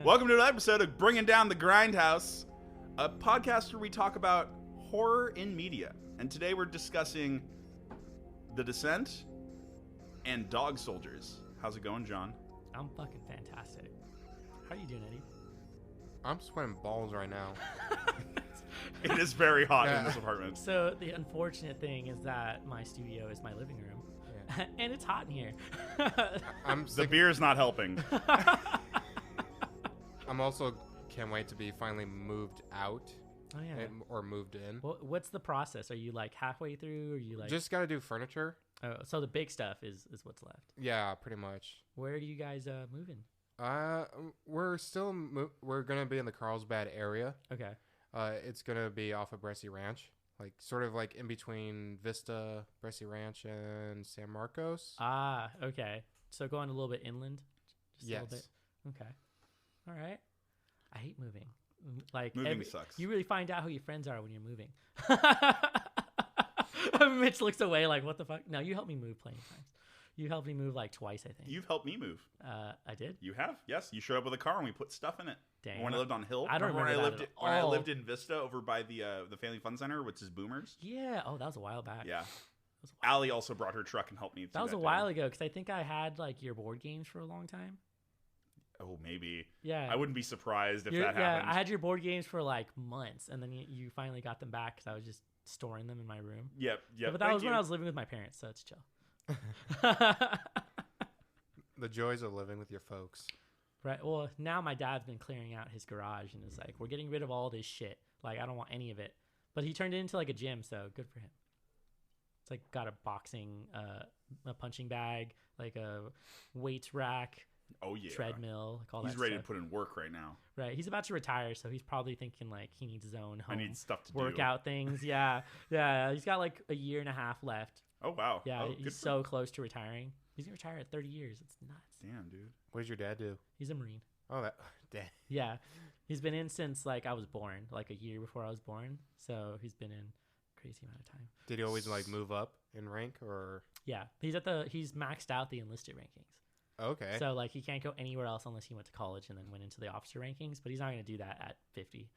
Welcome to an episode of Bringing Down the Grindhouse, a podcast where we talk about horror in media. And today we're discussing The Descent and Dog Soldiers. How's it going, John? I'm fucking fantastic. How are you doing, Eddie? I'm sweating balls right now. It is very hot in this apartment. So the unfortunate thing is that my studio is my living room, and it's hot in here. The beer's not helping. I'm also can't wait to be finally moved out. Oh yeah. Or moved in. Well, what's the process? Are you like halfway through? Or are you like Just gotta do furniture. Oh, so the big stuff is what's left. Yeah, pretty much. Where are you guys moving? We're still we're gonna be in the Carlsbad area. Okay. It's gonna be off of Bresci Ranch, like sort of like in between Vista, Bresci Ranch, and San Marcos. Ah, okay. So going a little bit inland. Just Yes. A little bit. Okay. All right. I hate moving. Like Moving sucks. You really find out who your friends are when you're moving. Mitch looks away like, what the fuck? No, you helped me move plenty of times. You helped me move like twice, I think. You've helped me move. I did? You have? Yes. You showed up with a car and we put stuff in it. Dang. When I lived on Hill. I don't remember that when I lived in Vista over by the Family Fun Center, which is Boomers. Yeah. Oh, that was a while back. Yeah. Allie also brought her truck and helped me. That was a while ago because I think I had like your board games for a long time. Oh, maybe. Yeah. I wouldn't be surprised if that happened. Yeah, I had your board games for like months, and then you finally got them back because I was just storing them in my room. Yep. But that was when I was living with my parents, so it's chill. The joys of living with your folks. Right. Well, now my dad's been clearing out his garage and is like, we're getting rid of all this shit. Like, I don't want any of it. But he turned it into like a gym, so good for him. It's like got a boxing, a punching bag, like a weights rack. Oh yeah, treadmill, like all that. He's ready stuff. to put in work right now. Right, he's about to retire, so he's probably thinking like he needs his own home. I need stuff to workout things. Yeah. He's got like a year and a half left. Oh wow. Yeah, he's so close to retiring. He's gonna retire at 30 years. It's nuts. Damn, dude. What does your dad do? He's a Marine. Oh, that dad. Yeah, he's been in since like I was born, like a year before I was born. So he's been in a crazy amount of time. Did he always like move up in rank or? Yeah, he's maxed out the enlisted rankings. Okay. So like he can't go anywhere else unless he went to college and then went into the officer rankings, but he's not going to do that at 50.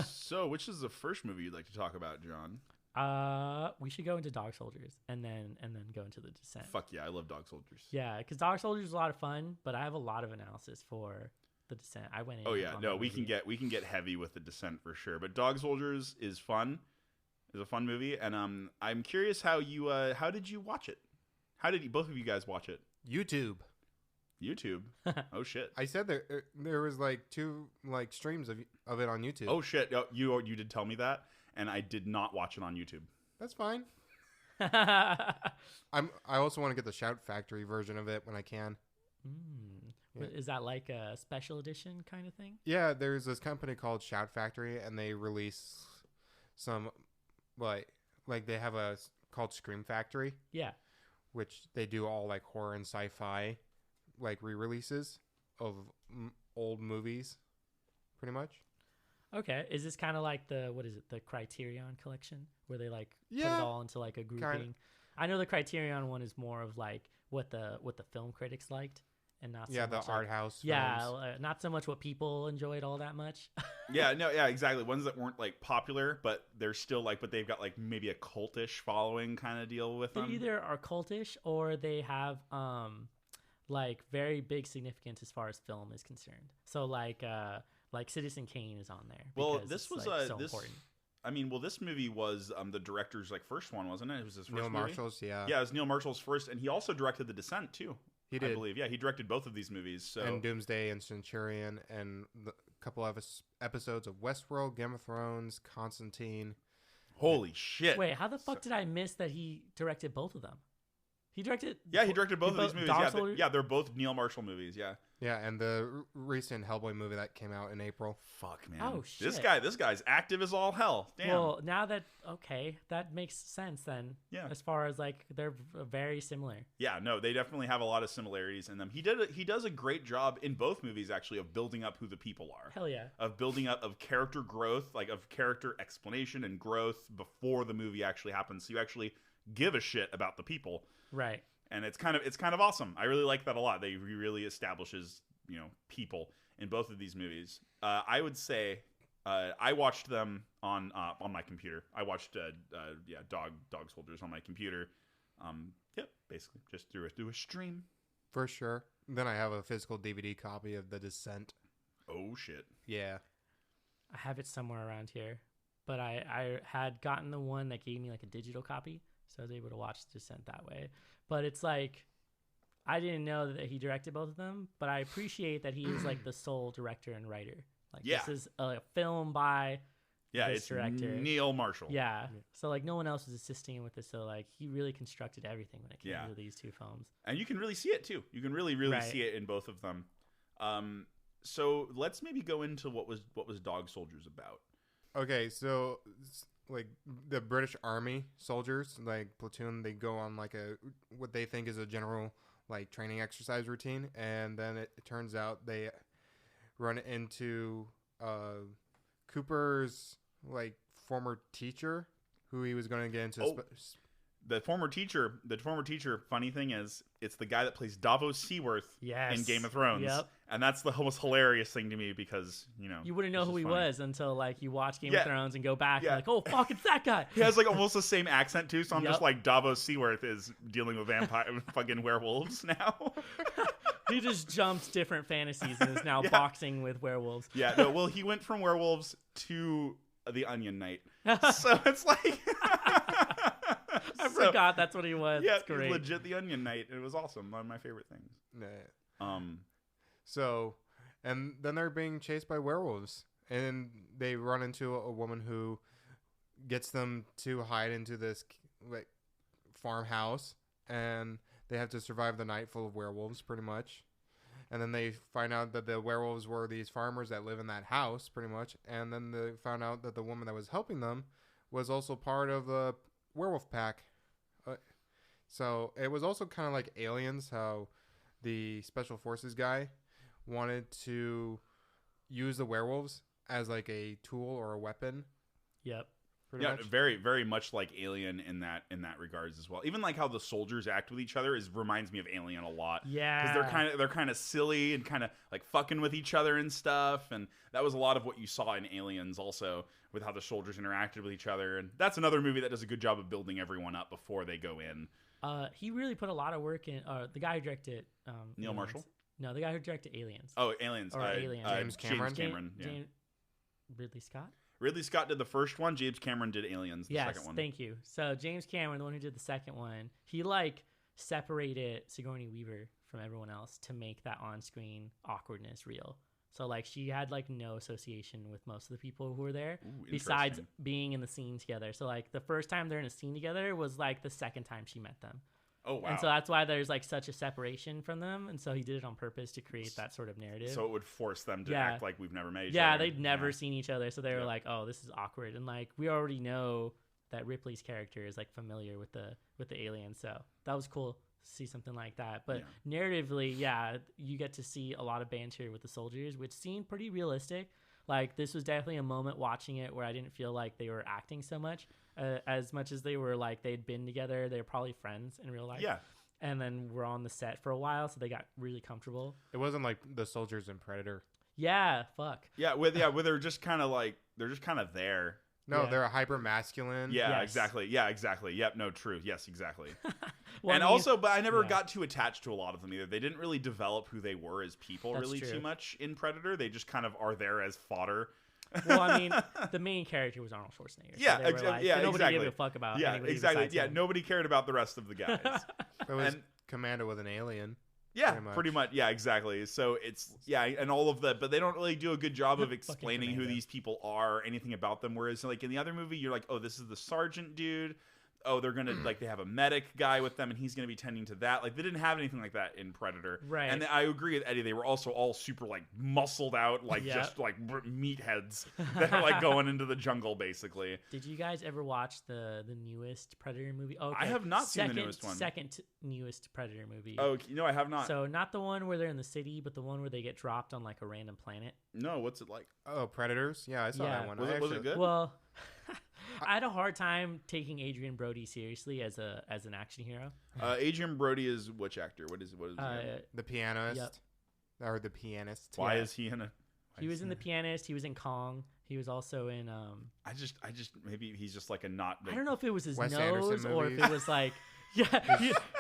So, which is the first movie you'd like to talk about, John? We should go into Dog Soldiers and then go into The Descent. Fuck yeah, I love Dog Soldiers. Yeah, because Dog Soldiers is a lot of fun, but I have a lot of analysis for The Descent. I went in. Oh yeah, no, we can get heavy with The Descent for sure, but Dog Soldiers is fun. It's a fun movie, and I'm curious how did you watch it? How did both of you guys watch it? YouTube. Oh shit. I said there was like 2 like streams of it on YouTube. Oh shit. Oh, you did tell me that, and I did not watch it on YouTube. That's fine. I also want to get the Shout Factory version of it when I can. Yeah. Is that like a special edition kind of thing? Yeah, there's this company called Shout Factory, and they release some like they have a called Scream Factory. Yeah. Which they do all like horror and sci-fi like re-releases of old movies, pretty much. Okay, is this kind of like the Criterion collection where they like put it all into like a grouping? Kinda. I know the Criterion one is more of like what the film critics liked, and not so the much art like, house. not so much what people enjoyed all that much. Yeah, exactly. Ones that weren't like popular, but they're still like, but they've got like maybe a cultish following kind of deal with them. They either are cultish or they have like very big significance as far as film is concerned. So like Citizen Kane is on there. Well, this was so important. I mean, this movie was the director's like first one, wasn't it? It was his first Neil movie? Marshall's, yeah. Yeah, it was Neil Marshall's first, and he also directed The Descent too. He did. I believe. Yeah, he directed both of these movies. So and Doomsday and Centurion and a couple of episodes of Westworld, Game of Thrones, Constantine. Holy shit! Wait, how the fuck did I miss that he directed both of them? He directed. Yeah, he directed both of these movies. Yeah, they're both Neil Marshall movies. Yeah. Yeah, and the recent Hellboy movie that came out in April. Fuck, man. Oh shit. This guy's active as all hell. Damn. Well, now that that makes sense then. Yeah. As far as like they're very similar. Yeah, no, they definitely have a lot of similarities in them. He does a great job in both movies actually of building up who the people are. Hell yeah. Of building up of character growth, like of character explanation and growth before the movie actually happens. So you actually give a shit about the people. Right. And it's kind of awesome. I really like that a lot. He really establishes, people. in both of these movies. I would say I watched them on my computer. I watched Dog Soldiers on my computer. Yep, basically just through a stream. For sure. Then I have a physical DVD copy of The Descent. Oh shit. Yeah. I have it somewhere around here, but I had gotten the one that gave me like a digital copy, so I was able to watch The Descent that way. But it's like, I didn't know that he directed both of them, but I appreciate that he is like the sole director and writer. Like, this is a film by this it's director, Neil Marshall. Yeah. So like no one else was assisting him with this, so like he really constructed everything when it came to these two films. And you can really see it too. You can really see it in both of them. So let's maybe go into what was Dog Soldiers about. Okay, so like the British Army soldiers, like platoon, they go on like what they think is a general like training exercise routine, and then it turns out they run into Cooper's like former teacher, who he was going to get into. The former teacher. Funny thing is, it's the guy that plays Davos Seaworth in Game of Thrones. Yep. And that's the most hilarious thing to me because you wouldn't know who he was until like you watch Game of Thrones and go back and like, oh fuck, it's that guy. He has like almost the same accent too. So I'm just like, Davos Seaworth is dealing with fucking werewolves now. He just jumped different fantasies and is now boxing with werewolves. Yeah. No, well, he went from werewolves to the Onion Knight. So it's like. I forgot that's what he was. Yeah, it's great. Legit the Onion Knight. It was awesome. One of my favorite things. Yeah. So, and then they're being chased by werewolves, and they run into a woman who gets them to hide into this like farmhouse, and they have to survive the night full of werewolves, pretty much. And then they find out that the werewolves were these farmers that live in that house, pretty much. And then they found out that the woman that was helping them was also part of the werewolf pack. So it was also kind of like Aliens, how the special forces guy wanted to use the werewolves as like a tool or a weapon. Yep. Yeah, very, very much like Alien in that regards as well. Even like how the soldiers act with each other reminds me of Alien a lot. Yeah, because they're kind of silly and kind of like fucking with each other and stuff. And that was a lot of what you saw in Aliens also, with how the soldiers interacted with each other. And that's another movie that does a good job of building everyone up before they go in. He really put a lot of work in. The guy who directed Neil Aliens. Marshall. No, the guy who directed Aliens. Oh, Aliens. Aliens. James Cameron. Ridley Scott. Ridley Scott did the first one. James Cameron did Aliens, the second one. Yes, thank you. So James Cameron, the one who did the second one, he like separated Sigourney Weaver from everyone else to make that on-screen awkwardness real. So like she had like no association with most of the people who were there besides being in the scene together. So like the first time they're in a scene together was like the second time she met them. Oh, wow. And so that's why there's like such a separation from them. And so he did it on purpose to create that sort of narrative. So it would force them to act like we've never met each other. Yeah, they'd never seen each other. So they were like, oh, this is awkward. And like, we already know that Ripley's character is like familiar with the alien. So that was cool to see something like that. But narratively, you get to see a lot of banter with the soldiers, which seemed pretty realistic. Like this was definitely a moment watching it where I didn't feel like they were acting so much. As much as they were like they'd been together, they were probably friends in real life. Yeah, and then we're on the set for a while, so they got really comfortable. It wasn't like the soldiers in Predator. Yeah, fuck. Yeah, they're just kind of like there. No, they're a hyper masculine. Yeah, exactly. Yeah, exactly. Yep. No, true. Yes, exactly. But I never got too attached to a lot of them either. They didn't really develop who they were as people too much in Predator. They just kind of are there as fodder. Well, I mean, the main character was Arnold Schwarzenegger. Yeah, so nobody gave a fuck about anybody besides him. Nobody cared about the rest of the guys. It was Commando with an alien. Yeah, pretty much. Yeah, exactly. So it's and all of that, but they don't really do a good job of explaining who these people are, or anything about them. Whereas like in the other movie, you're like, oh, this is the sergeant dude. Oh, they're gonna like they have a medic guy with them, and he's gonna be tending to that. Like they didn't have anything like that in Predator, right? And I agree with Eddie. They were also all super like muscled out, like just like meatheads that are like going into the jungle, basically. Did you guys ever watch the newest Predator movie? Oh, okay. I have not seen the newest one. Second newest Predator movie. Oh, no, I have not. So not the one where they're in the city, but the one where they get dropped on like a random planet. No, what's it like? Oh, Predators. Yeah, I saw that one. Was it good? Well. I had a hard time taking Adrian Brody seriously as an action hero. Adrian Brody is which actor? What is the pianist? Yep. Or the pianist. Why is he in a? He was in The Pianist. He was in Kong. He was also in. I just maybe he's just like a not. Like, I don't know if it was his Wes nose Anderson or if movies. it was like. Yeah,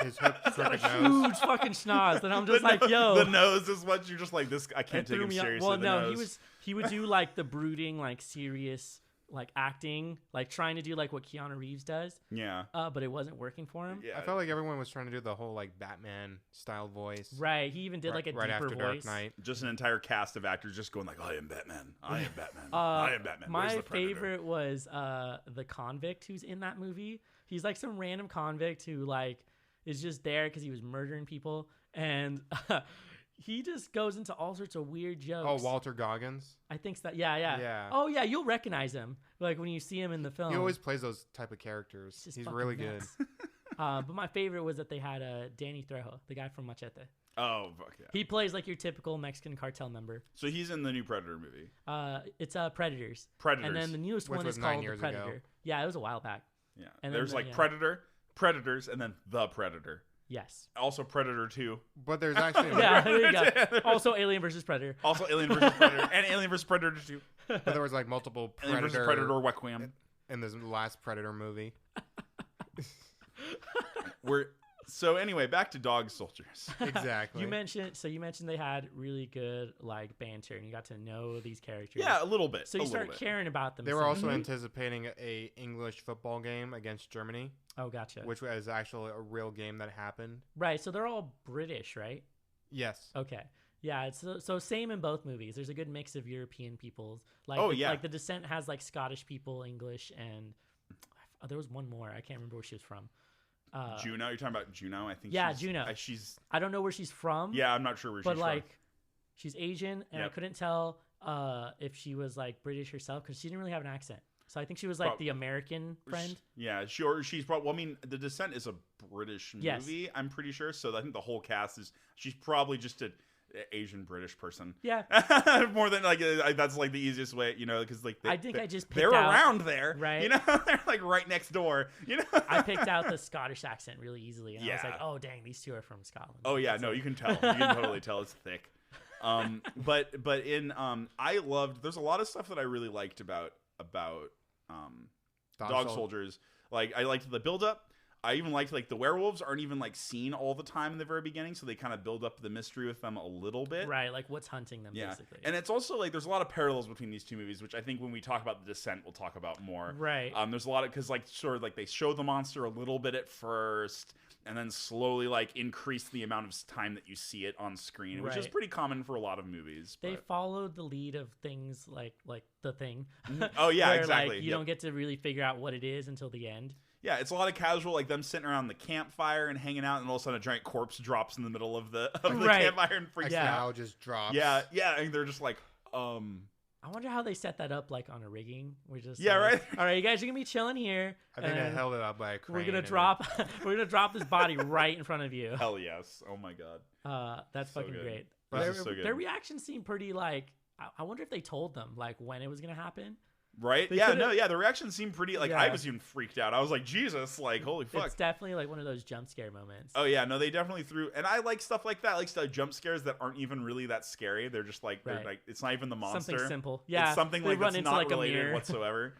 His hook, he's got a crooked nose. huge fucking schnoz, and I'm just the like, no- yo. the nose is what you're just like this. I can't It take threw him me off. seriously. Well, the no, nose. he would do like the brooding, like serious, like acting, like trying to do like what Keanu Reeves does. Yeah. But it wasn't working for him. Yeah. I felt like everyone was trying to do the whole like Batman style voice. Right. He even did like a right deeper after voice. Dark Knight. Just an entire cast of actors just going like, I am Batman. I am Batman. I am Batman. Where's My the Predator? favorite was the convict who's in that movie. He's like some random convict who like is just there because he was murdering people, and he just goes into all sorts of weird jokes. Oh, Walter Goggins. I think so. Yeah. Yeah. Oh yeah, you'll recognize him like when you see him in the film. He always plays those type of characters. It's just He's fucking really nuts. good. But my favorite was that they had Danny Trejo, the guy from Machete. Oh, fuck yeah. He plays like your typical Mexican cartel member. So he's in the new Predator movie. It's Predators. Predators. And then the newest Which one was is 9 called The years ago. Predator. Yeah, it was a while back. Yeah. And then There's the- like yeah. Predator, Predators, and then the Predator. Yes. Also Predator 2. But there's actually Yeah, there you go. Also Alien versus Predator. Also Alien vs. Predator. And Alien vs. Predator 2. but there was like multiple Alien vs. Predator Predator Requiem. in this last Predator movie. So anyway, back to Dog Soldiers. Exactly. You mentioned they had really good like banter and you got to know these characters. Yeah, a little bit. So you a start little bit. caring about them. They were some. also anticipating a English football game against Germany, Oh, gotcha. which was actually a real game that happened. Right. So they're all British, right? Yes. Okay. Yeah, it's so same in both movies. There's a good mix of European peoples. Like Oh, yeah. like The Descent has like Scottish people, English, and there was one more. I can't remember where she was from. Juno, you're talking about Juno? I think. Yeah, she's, Juno. She's. I don't know where she's from. Yeah, I'm not sure where she's but from. like, she's Asian, and I Yep. couldn't tell if she was like British herself because she didn't really have an accent. So I think she was like the American friend. Yeah, sure. She's probably. Well, I mean, The Descent is a British movie. Yes. I'm pretty sure. So I think the whole cast is. She's probably just a Asian British person. Yeah. More than like that's like the easiest way, you know, because like I think I just picked they're out, around there, right? You know, they're like right next door. You know, I picked out the Scottish accent really easily, and I was Yeah. like, "Oh, dang, these two are from Scotland." Oh yeah, That's no, it. you can tell. You can totally tell it's thick. But in I loved. There's a lot of stuff that I really liked about Dog Soldiers. Like I liked the build up. I even liked like the werewolves aren't even like seen all the time in the very beginning, so they kind of build up the mystery with them a little bit. Right, like what's hunting them, basically. And it's also like there's a lot of parallels between these two movies, which I think when we talk about The Descent, we'll talk about more. Right. There's a lot of because like sort of like they show the monster a little bit at first, and then slowly like increase the amount of time that you see it on screen, which is Right. pretty common for a lot of movies. They but- followed the lead of things like The Thing. Oh yeah, where, exactly. Like, you Yep. don't get to really figure out what it is until the end. Yeah, it's a lot of casual, like them sitting around the campfire and hanging out, and all of a sudden a giant corpse drops in the middle of the Right. campfire and freaks Extra them Al out. just drops. Yeah, and they're just like, I wonder how they set that up, like on a rigging. We're just Yeah, like, right? All right, you guys are gonna be chilling here. I think they and held it up by a crane. We're gonna and drop. We're gonna drop this body right in front of you. hell yes. Oh my god. That's So fucking good. great. This is so good. Their reactions seem pretty like. I wonder if they told them like when it was gonna happen. Right? They Yeah, could've- no, yeah, the reaction seemed pretty, like, Yeah. I was even freaked out. I was like, Jesus, like, holy fuck. It's definitely like one of those jump scare moments. Oh, yeah, no, they definitely threw, and I like stuff like that. I like stuff, jump scares that aren't even really that scary. They're just like, they're Right. like, it's not even the monster. Something simple. Yeah. It's something they like run that's into not like a related mirror. whatsoever.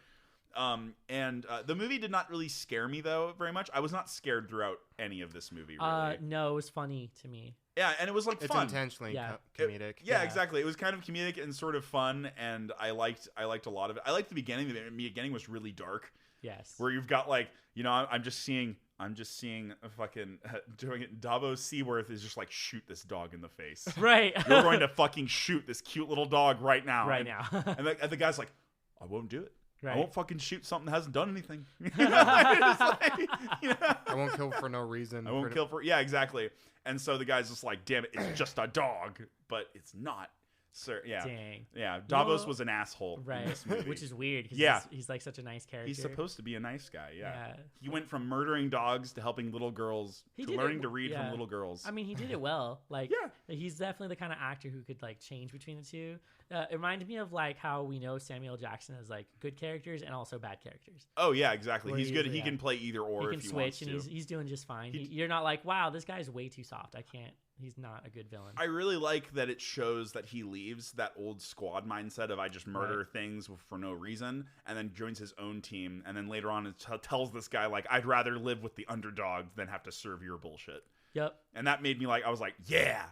And the movie did not really scare me, though, very much. I was not scared throughout any of this movie, really. No, it was funny to me. Yeah, and it was, like, It's fun. intentionally Yeah. comedic. Yeah, Yeah. exactly. It was kind of comedic and sort of fun, and I liked a lot of it. I liked the beginning. The beginning was really dark, Yes. where you've got like, you know, I'm just seeing a fucking doing it. Davos Seaworth is just like, shoot this dog in the face. Right. You're going to fucking shoot this cute little dog right now. right and, now. and the guy's like, I won't do it. Right. I won't fucking shoot something that hasn't done anything. You know? It's like, you know? I won't kill for no reason. I won't kill for yeah, exactly. And so the guy's just like, damn it, it's just a dog, but it's not. Sir, yeah, Dang. yeah. Davos know- was an asshole, in Right. this movie. Which is weird because Yeah. he's like such a nice character. He's supposed to be a nice guy. Yeah. Yeah. He went from murdering dogs to helping little girls He to did it- learning to read yeah. from little girls. I mean, he did it well. Like, Yeah. he's definitely the kind of actor who could like change between the two. It reminded me of like how we know Samuel Jackson has like good characters and also bad characters. Oh yeah, exactly. Where He's good. He yeah. can play either or He can if he switch, wants and to. he's doing just fine. He- You're not like, wow, this guy's way too soft. I can't. He's not a good villain. I really like that it shows that he leaves that old squad mindset of I just murder things for no reason, and then joins his own team, and then later on it tells this guy, like, I'd rather live with the underdog than have to serve your bullshit. Yep. And that made me like, I was like, yeah,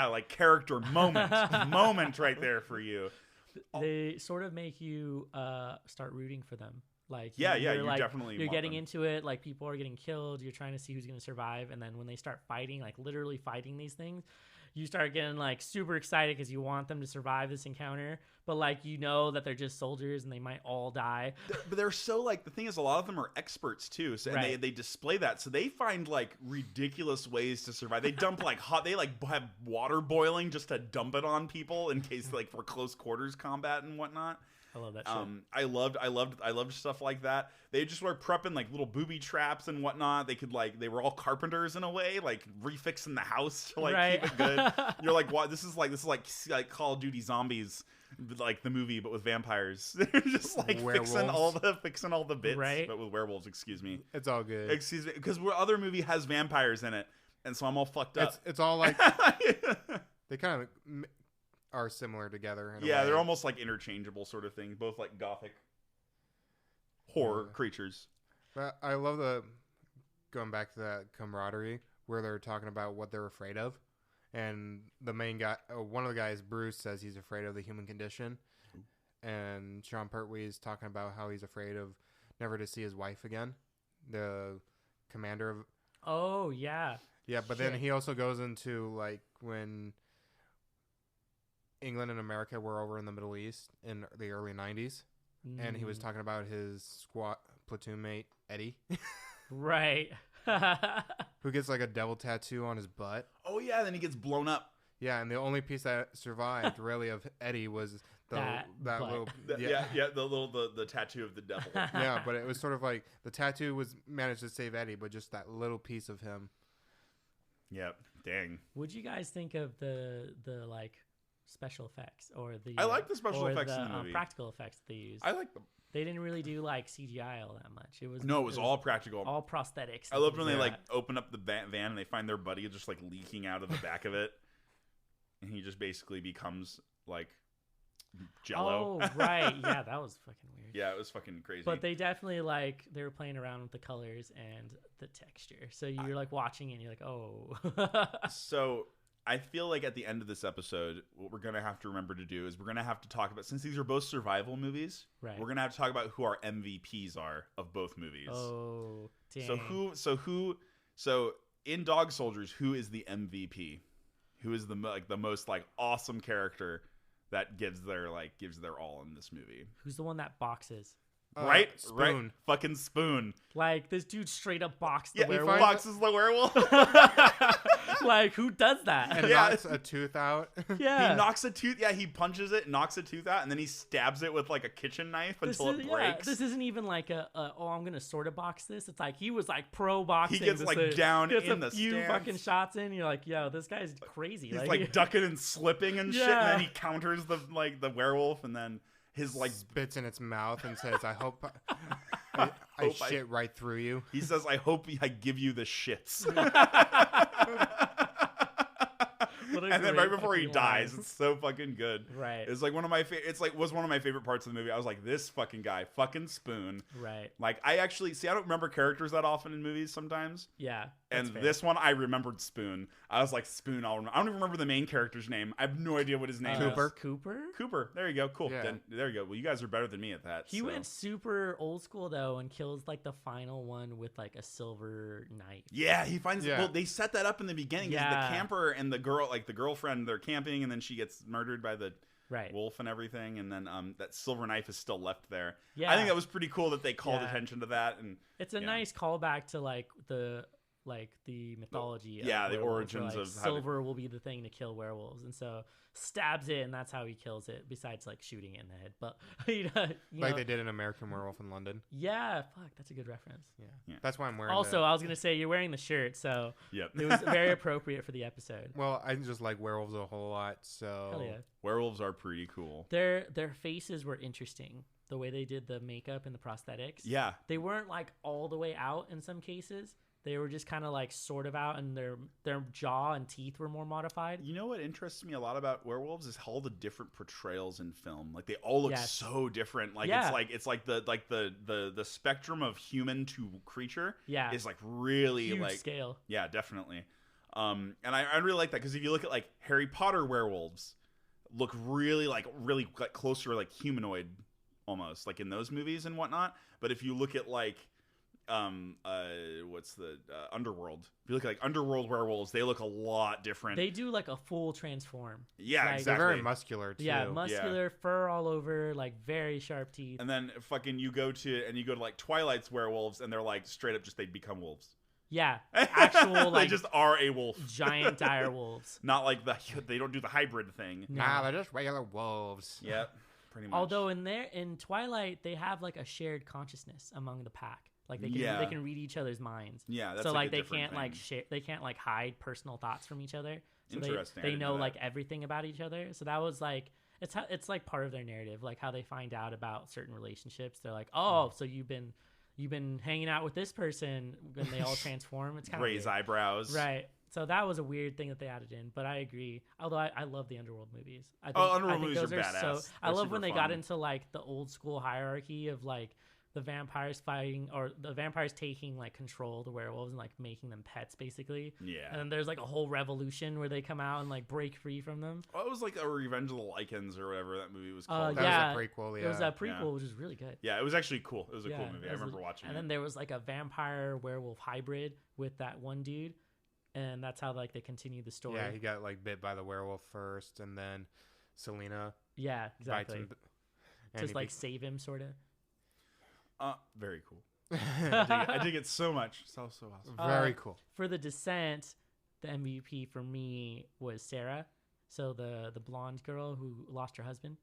like character moment right there for you. They sort of make you start rooting for them. Like you're like, definitely you're getting them. into it. Like people are getting killed. You're trying to see who's going to survive, and then when they start fighting, like literally fighting these things, you start getting like super excited because you want them to survive this encounter. But like you know that they're just soldiers and they might all die. But they're so like the thing is a lot of them are experts too, so and they display that. So they find like ridiculous ways to survive. They dump like they like have water boiling just to dump it on people in case like for close quarters combat and whatnot. I love that shit. I loved stuff like that. They just were prepping like little booby traps and whatnot. They could like they were all carpenters in a way, like refixing the house to like keep it good. You're like, what? This is like Call of Duty Zombies, like the movie, but with vampires. They're just like fixing all the bits, but with werewolves. Excuse me. It's all good. Excuse me, because other movie has vampires in it, and so I'm all fucked up. It's all like they kind of are similar together. In a way. They're almost like interchangeable sort of thing. Both like gothic horror creatures. But I love going back to that camaraderie where they're talking about what they're afraid of. And the main guy, one of the guys, Bruce, says he's afraid of the human condition. And Sean Pertwee is talking about how he's afraid of never to see his wife again. The commander of... Oh, yeah. Yeah, but then he also goes into like when England and America were over in the Middle East in the early 90s. And he was talking about his squad platoon mate, Eddie. Right. Who gets like a devil tattoo on his butt. Oh, yeah, then he gets blown up. Yeah, and the only piece that survived really of Eddie was that little... the tattoo of the devil. Yeah, but it was sort of like the tattoo was managed to save Eddie, but just that little piece of him. Yep, dang. What'd you guys think of the like... special effects or the I like the special effects in the movie. Practical effects that they used. I like them. They didn't really do like CGI all that much. It was all practical, all prosthetics. I loved when they like open up the van and they find their buddy just like leaking out of the back of it, and he just basically becomes like Jello. Oh right, yeah, that was fucking weird. Yeah, it was fucking crazy. But they definitely like they were playing around with the colors and the texture, so you're like watching it and you're like, oh. So I feel like at the end of this episode, what we're going to have to remember to do is we're going to have to talk about, since these are both survival movies, we're going to have to talk about who our MVPs are of both movies. Oh, dang. So in Dog Soldiers, who is the MVP? Who is the most like awesome character that gives their all in this movie? Who's the one that boxes? Right, Spoon. Fucking Spoon. Like this dude straight up boxed the werewolf. werewolf. He boxes the werewolf. Like who does that? And knocks a tooth out. Yeah, he knocks a tooth. Yeah, he punches it, knocks a tooth out, and then he stabs it with like a kitchen knife until it breaks. This isn't even like I'm gonna sort of box this. It's like he was like pro boxing. He gets like down in the few stance. fucking shots in. You're like, yo, this guy's crazy. He's like ducking and slipping and shit, and then he counters the werewolf, and then his like spits in its mouth and says, "I hope I shit right through you." He says, "I hope I give you the shits." And then right before he dies, it's so fucking good. Right. It's like one of my was one of my favorite parts of the movie. I was like, this fucking guy, fucking Spoon. Right. Like I actually I don't remember characters that often in movies sometimes. Yeah. And this one I remembered Spoon. I was like, Spoon, I don't even remember the main character's name. I have no idea what his name is. Cooper. There you go. Cool. Yeah. Then, there you go. Well, you guys are better than me at that. He went super old school though and kills like the final one with like a silver knife. Yeah, he finds well, they set that up in the beginning. Yeah. The camper and the girlfriend, they're camping, and then she gets murdered by the wolf and everything, and then that silver knife is still left there. Yeah, I think that was pretty cool that they called attention to that, and it's a nice callback to like the mythology. The origins of silver will be the thing to kill werewolves, and so stabs it, and that's how he kills it. Besides like shooting it in the head, but you know, they did in American Werewolf in London. Yeah, fuck, that's a good reference. Yeah. That's why I'm wearing. Also, I was gonna say you're wearing the shirt, so it was very appropriate for the episode. Well, I just like werewolves a whole lot, so hell yeah. Werewolves are pretty cool. Their faces were interesting. The way they did the makeup and the prosthetics. Yeah, they weren't like all the way out in some cases. They were just kind of like sort of out, and their jaw and teeth were more modified. You know what interests me a lot about werewolves is all the different portrayals in film. Like they all look so different. Like it's like the spectrum of human to creature is like really huge like scale. Yeah, definitely. And I really like that because if you look at like Harry Potter werewolves, look really like closer like humanoid almost like in those movies and whatnot. But if you look at like what's the Underworld? If you look at like Underworld werewolves, they look a lot different. They do like a full transform. Yeah, like, exactly. They're very muscular too. Yeah, muscular, fur all over, like very sharp teeth. And then fucking you go to like Twilight's werewolves, and they're like straight up just they become wolves. Yeah, actual like they just are a wolf. Giant dire wolves. Not like they don't do the hybrid thing. No. Nah, they're just regular wolves. Yep, pretty much. Although in Twilight they have like a shared consciousness among the pack. Like they can read each other's minds. Yeah, that's so like a they can't thing. like share, they can't like hide personal thoughts from each other. So Interesting. They know like everything about each other. So that was like it's like part of their narrative, like how they find out about certain relationships. They're like, oh, so you've been hanging out with this person when they all transform. It's kind of raise eyebrows, right? So that was a weird thing that they added in, but I agree. Although I love the Underworld movies. Underworld movies are badass. I love when they fun. got into like the old school hierarchy of like the vampires fighting or the vampires taking like control of the werewolves and like making them pets basically. Yeah. And then there's like a whole revolution where they come out and like break free from them. Oh, it was like a Revenge of the Lycans or whatever that movie was called. That was a prequel, yeah. It was a prequel, which was really good. Yeah, it was actually cool. It was a cool movie. I remember watching it. And then there was like a vampire werewolf hybrid with that one dude. And that's how like they continued the story. Yeah, he got like bit by the werewolf first, and then Selena. Yeah, exactly. Him, just like save him, sort of. Very cool. I dig it so much. So awesome. Very cool. For The Descent, the MVP for me was Sarah. So the blonde girl who lost her husband,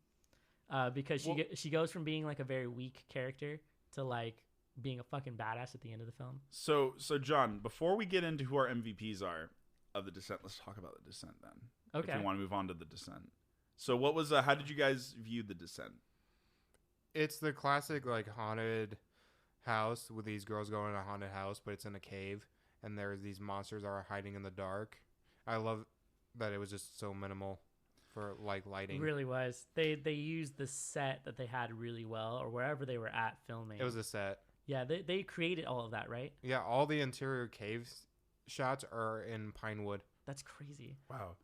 because she goes from being like a very weak character to like being a fucking badass at the end of the film. So John, before we get into who our MVPs are of The Descent, let's talk about The Descent then. Okay. If you want to move on to The Descent. So what was how did you guys view The Descent? It's the classic like haunted house with these girls going to a haunted house, but it's in a cave, and there's these monsters are hiding in the dark. I love that it was just so minimal for like lighting. It really was. They used the set that they had really well, or wherever they were at filming. It was a set. Yeah, they created all of that, right? Yeah, all the interior cave shots are in pine wood. That's crazy. Wow.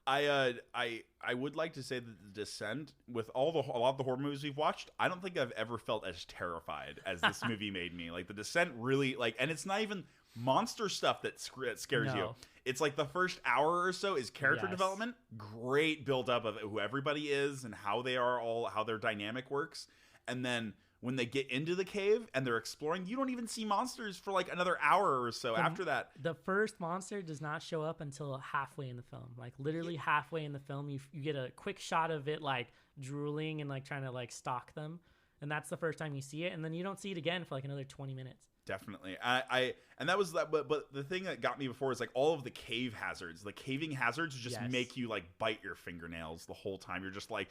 I would like to say that The Descent, with a lot of the horror movies we've watched, I don't think I've ever felt as terrified as this movie made me. Like The Descent really and it's not even monster stuff that scares you. It's like the first hour or so is character development, great build up of who everybody is and how their dynamic works, and then when they get into the cave and they're exploring, you don't even see monsters for like another hour or so after that. The first monster does not show up until halfway in the film. Like literally halfway in the film, you get a quick shot of it like drooling and like trying to like stalk them. And that's the first time you see it. And then you don't see it again for like another 20 minutes. Definitely. And that was that, but the thing that got me before is like all of the cave hazards. The caving hazards just make you like bite your fingernails the whole time. You're just like,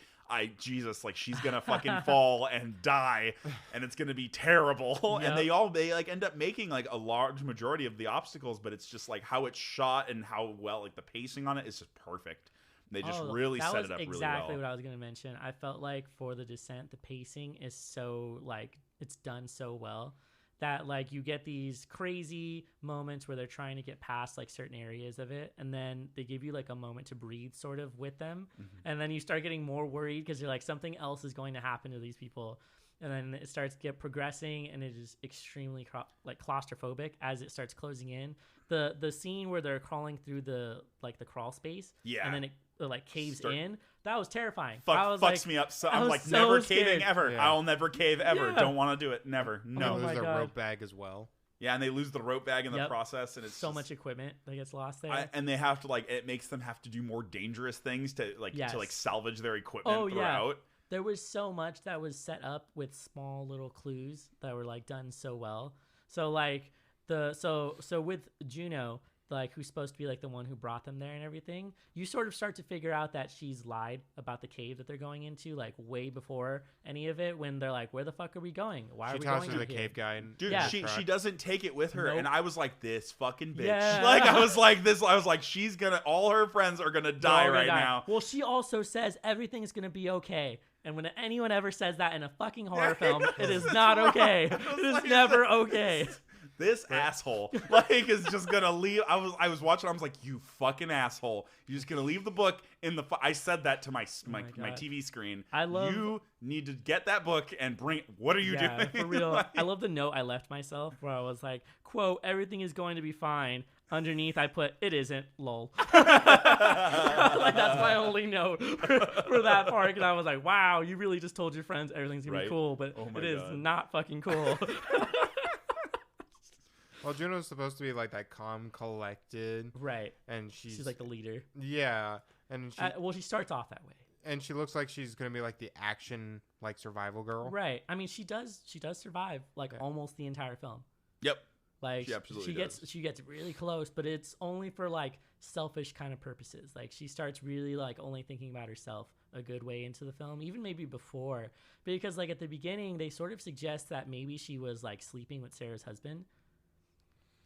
Jesus, like she's gonna fucking fall and die, and it's gonna be terrible. Yep. And they like end up making like a large majority of the obstacles, but it's just like how it's shot and how well like the pacing on it is just perfect. They just really set it up really well. Exactly what I was gonna mention. I felt like for The Descent, the pacing is so like it's done so well that like you get these crazy moments where they're trying to get past like certain areas of it, and then they give you like a moment to breathe sort of with them, and then you start getting more worried because you're like something else is going to happen to these people, and then it starts to get progressing, and it is extremely like claustrophobic as it starts closing in. The scene where they're crawling through the crawl space, and then it like caves in. That was terrifying. Fucks me up. So I'm like, so never caving ever. Yeah. I'll never cave ever. Don't want to do it. Never. No. They lose their rope bag as well. Yeah, and they lose the rope bag in the process, and it's so much equipment that gets lost there. And they have to like, it makes them have to do more dangerous things to like salvage their equipment throughout. Yeah. There was so much that was set up with small little clues that were like done so well. So like so with Juno, like who's supposed to be like the one who brought them there and everything, you sort of start to figure out that she's lied about the cave that they're going into, like way before any of it, when they're like, where the fuck are we going? Why are we going She tosses the here? cave guy. And Dude, Yeah. she doesn't take it with her, Nope. and I was like, this fucking bitch. Yeah. Like, I was like, she's gonna, all her friends are gonna die They're all right gonna die. now. Well, she also says everything's gonna be okay. And when anyone ever says that in a fucking horror film, it is not okay. It is never okay. This asshole, like, is just gonna leave. I was watching. I was like, "You fucking asshole! You're just gonna leave the book in the." I said that to my my TV screen. I love- You need to get that book and bring. What are you doing? For real. Like, I love the note I left myself where I was like, "Quote: Everything is going to be fine." Underneath, I put, "It isn't." Lol. Like that's my only note for that part. And I was like, "Wow, you really just told your friends everything's gonna Right. be cool, but Oh my it is God. not fucking cool." Well, Juno's supposed to be like that calm, collected, Right. and She's like the leader. yeah, and She starts off that way. and she looks like she's gonna be like the action like survival girl. Right. I mean, she does survive like almost the entire film. Yep. Like She absolutely she gets really close, but it's only for like selfish kind of purposes. Like she starts really like only thinking about herself a good way into the film, even maybe before, because like at the beginning they sort of suggest that maybe she was like sleeping with Sarah's husband.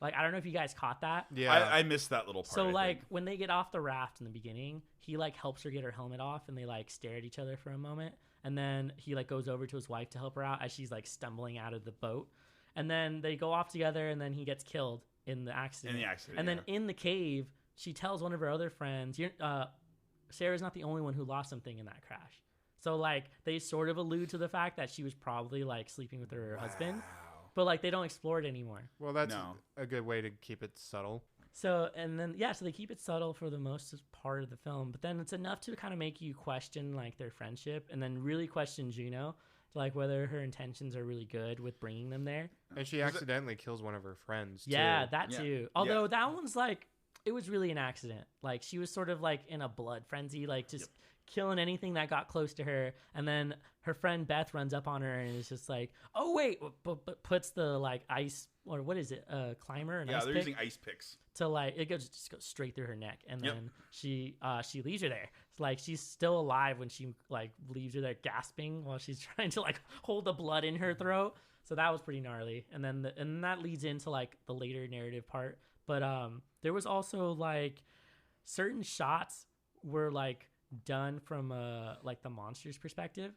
Like I don't know if you guys caught that. Yeah, I missed that little part. So I like think. when they get off the raft in the beginning, he like helps her get her helmet off, and they like stare at each other for a moment, and then he like goes over to his wife to help her out as she's like stumbling out of the boat, and then they go off together, and then he gets killed in the accident. And then in the cave, she tells one of her other friends, Sarah's not the only one who lost something in that crash. So like they sort of allude to the fact that she was probably like sleeping with her husband. But like they don't explore it anymore. well, that's No. a good way to keep it subtle. So and then so they keep it subtle for the most part of the film, but then it's enough to kind of make you question like their friendship, and then really question Juno, like whether her intentions are really good with bringing them there. And she accidentally kills one of her friends. Yeah, too. that Yeah. too. Although that one's like it was really an accident. Like she was sort of like in a blood frenzy, like just killing anything that got close to her, and then her friend Beth runs up on her and is just like, "Oh wait," but puts the like ice or what is it, climber, an ice they're pick using ice picks. to like it just goes straight through her neck, and Yep. then she leaves her there. It's like she's still alive when she like leaves her there gasping while she's trying to like hold the blood in her throat. So that was pretty gnarly, and then and that leads into like the later narrative part. But there was also like certain shots were like done from like the monster's perspective,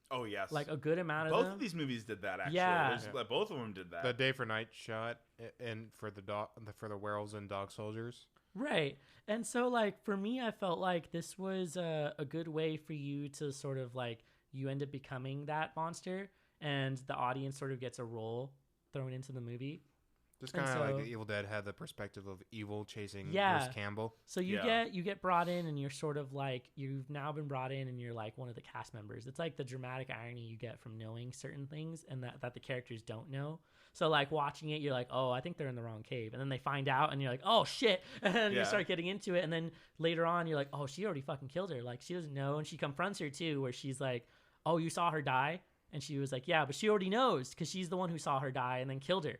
Oh yes, like a good amount of both them. of these movies did that. Actually, Yeah. Both of them did that. The day for night shot, and for the werewolves and dog soldiers. Right. And so like for me, I felt like this was a good way for you to sort of like you end up becoming that monster, and the audience sort of gets a role thrown into the movie. Just And kind of like so- the Evil Dead had the perspective of evil chasing Yeah. Bruce Campbell. So you Yeah. get brought in, and you're sort of like you've now been brought in, and you're like one of the cast members. It's like the dramatic irony you get from knowing certain things and that the characters don't know. So like watching it, you're like, oh, I think they're in the wrong cave, and then they find out, and you're like, oh shit, and then Yeah. you start getting into it, and then later on, you're like, oh, she already fucking killed her. Like she doesn't know, and she confronts her too, where she's like, oh, you saw her die, and she was like, yeah, but she already knows because she's the one who saw her die and then killed her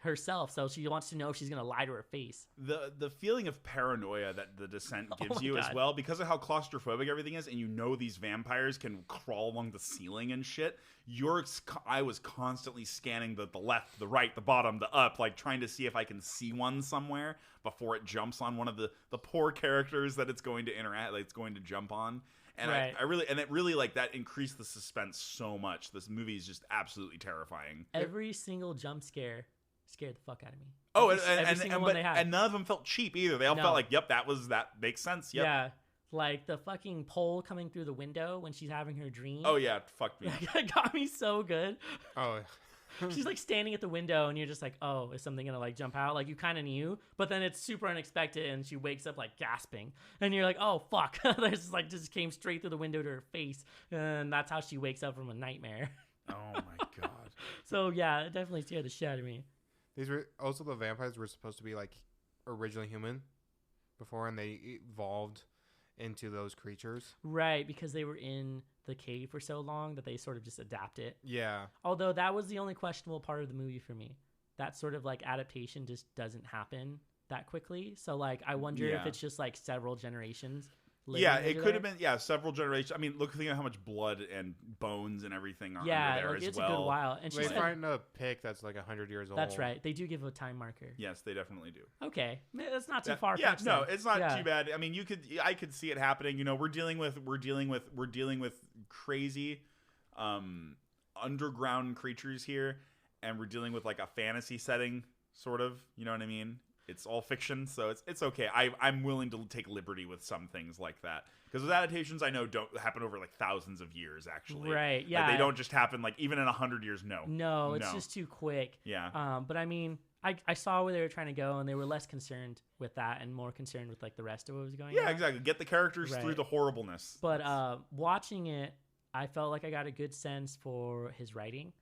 herself, so she wants to know if she's gonna lie to her face. The feeling of paranoia that the descent gives my you as God. well, because of how claustrophobic everything is, and you know these vampires can crawl along the ceiling and shit. I was constantly scanning the left, the right, the bottom, the up, like trying to see if I can see one somewhere before it jumps on one of the poor characters that it's going to interact, like it's going to jump on. And Right. it really like that increased the suspense so much. This movie is just absolutely terrifying. Every single jump scare scared the fuck out of me. Oh, Every single one they had. and none of them felt cheap either. They all No. felt like, yep, that makes sense. Yep. Yeah, like the fucking pole coming through the window when she's having her dream. Oh yeah, fuck me. That got me so good. Oh, She's like standing at the window, and you're just like, oh, is something gonna like jump out? Like you kind of knew, but then it's super unexpected, and she wakes up like gasping, and you're like, oh fuck, this like just came straight through the window to her face, and that's how she wakes up from a nightmare. Oh my god. So yeah, it definitely scared the shit out of me. these were also the vampires were supposed to be like originally human before, and they evolved into those creatures. Right, because they were in the cave for so long that they sort of just adapt it. Yeah, Although that was the only questionable part of the movie for me. That sort of like adaptation just doesn't happen that quickly. So like I wonder if it's just like several generations. Yeah, it could have been several generations. I mean, think at how much blood and bones and everything are under there like, as it's well. a good while. And they find a pick that's like 100 years old. That's right. They do give a time marker. Yes, they definitely do. Okay, that's not too far. Yeah, no, it's not too bad. I mean, I could see it happening. You know, we're dealing with crazy, underground creatures here, and we're dealing with like a fantasy setting, sort of. You know what I mean? It's all fiction, so it's okay. I'm willing to take liberty with some things like that because those adaptations I know don't happen over like thousands of years. Actually, right? Yeah, like, they don't just happen like even in 100 years. No, it's just too quick. Yeah. But I mean, I saw where they were trying to go, and they were less concerned with that and more concerned with like the rest of what was going on. Yeah, exactly. Get the characters through the horribleness. But watching it, I felt like I got a good sense for his writing.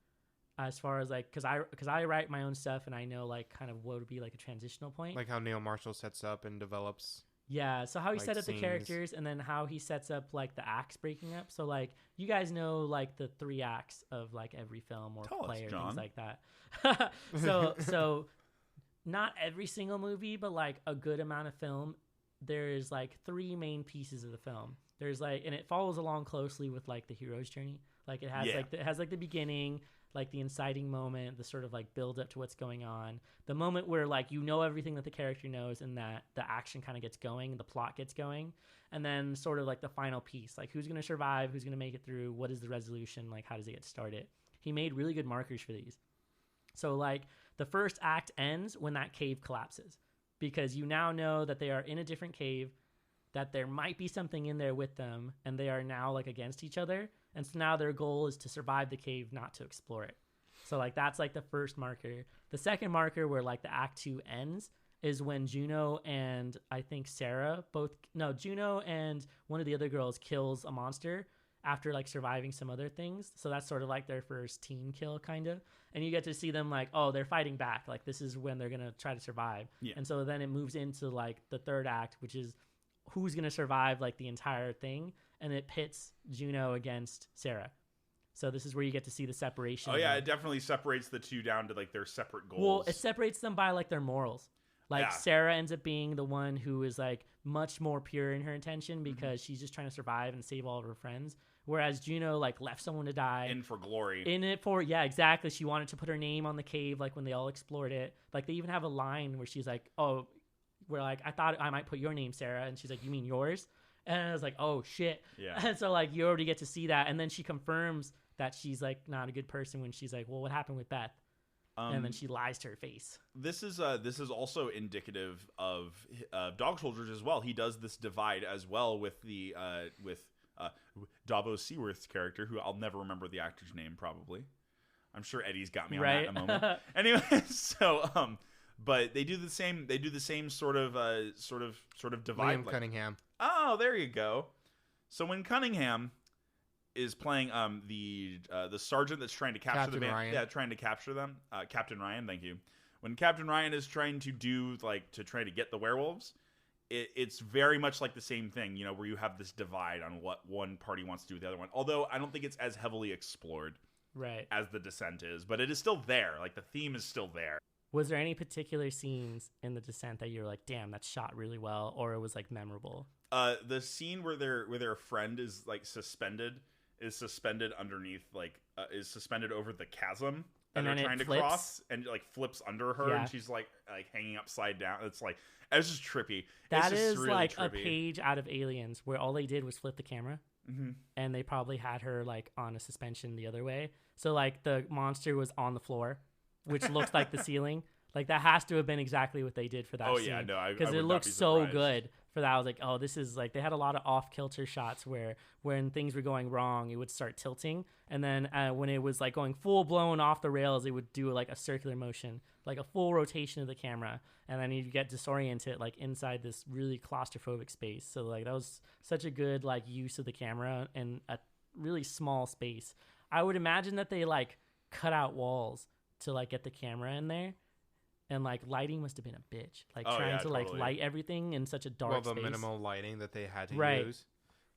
As far as like, because I write my own stuff and I know like kind of what would be like a transitional point. Like how Neil Marshall sets up and develops. Yeah, so how he like set up scenes. the characters and then how he sets up like the acts breaking up. So like you guys know like the 3 acts of like every film or play or things like that. so not every single movie, but like a good amount of film. There's like 3 main pieces of the film. There's like, and it follows along closely with like the hero's journey. Like it has like the beginning, like the inciting moment, the sort of like build up to what's going on, the moment where like you know everything that the character knows and that the action kind of gets going, the plot gets going, and then sort of like the final piece, like who's going to survive, who's going to make it through, what is the resolution, like how does it get started. He made really good markers for these. So like the first act ends when that cave collapses because you now know that they are in a different cave, that there might be something in there with them, and they are now like against each other. And so now their goal is to survive the cave, not to explore it. So like that's like the first marker. The second marker where like the act 2 ends is when Juno and I think Juno and one of the other girls kills a monster after like surviving some other things. So that's sort of like their first team kill kind of. And you get to see them like, oh, they're fighting back. Like this is when they're going to try to survive. Yeah. And so then it moves into like the third act, which is who's going to survive like the entire thing. And it pits Juno against Sarah. So this is where you get to see the separation. Oh yeah, it definitely separates the two down to like their separate goals. Well, it separates them by like their morals. Like Sarah ends up being the one who is like much more pure in her intention because she's just trying to survive and save all of her friends. Whereas Juno like left someone to die. In for glory. Exactly. She wanted to put her name on the cave like when they all explored it. Like they even have a line where she's like, oh, we're like, I thought I might put your name, Sarah. And she's like, you mean yours? And I was like, oh, shit. Yeah. And so, like, you already get to see that. And then she confirms that she's, like, not a good person when she's like, well, what happened with Beth? And then she lies to her face. This is also indicative of Dog Soldiers as well. He does this divide as well with the Davos Seaworth's character, who I'll never remember the actor's name, probably. I'm sure Eddie's got me on that in a moment. Anyway, so... But they do the same. They do the same sort of divide. Liam Cunningham. Oh, there you go. So when Cunningham is playing the sergeant that's trying to capture the band, trying to capture them, Captain Ryan. Thank you. When Captain Ryan is trying to try to get the werewolves, it's very much like the same thing. You know, where you have this divide on what one party wants to do with the other one. Although I don't think it's as heavily explored, as The Descent is, but it is still there. Like the theme is still there. Was there any particular scenes in The Descent that you were like, damn, that's shot really well, or it was like memorable? The scene where their friend is like suspended underneath is suspended over the chasm that they're trying to cross, and like flips under her, and she's like hanging upside down. It's just trippy. That is really like trippy. A page out of Aliens where all they did was flip the camera. Mm-hmm. And they probably had her like on a suspension the other way. So like the monster was on the floor, which looks like the ceiling. Like that has to have been exactly what they did for that scene. Oh yeah, no, because it looks so good for that. I was like, oh, this is like, they had a lot of off kilter shots where when things were going wrong, it would start tilting, and then when it was like going full blown off the rails, it would do like a circular motion, like a full rotation of the camera, and then you get disoriented like inside this really claustrophobic space. So like that was such a good like use of the camera in a really small space. I would imagine that they like cut out walls to like get the camera in there, and like lighting must have been a bitch, like trying to totally. Like light everything in such a dark space. Minimal lighting that they had to use,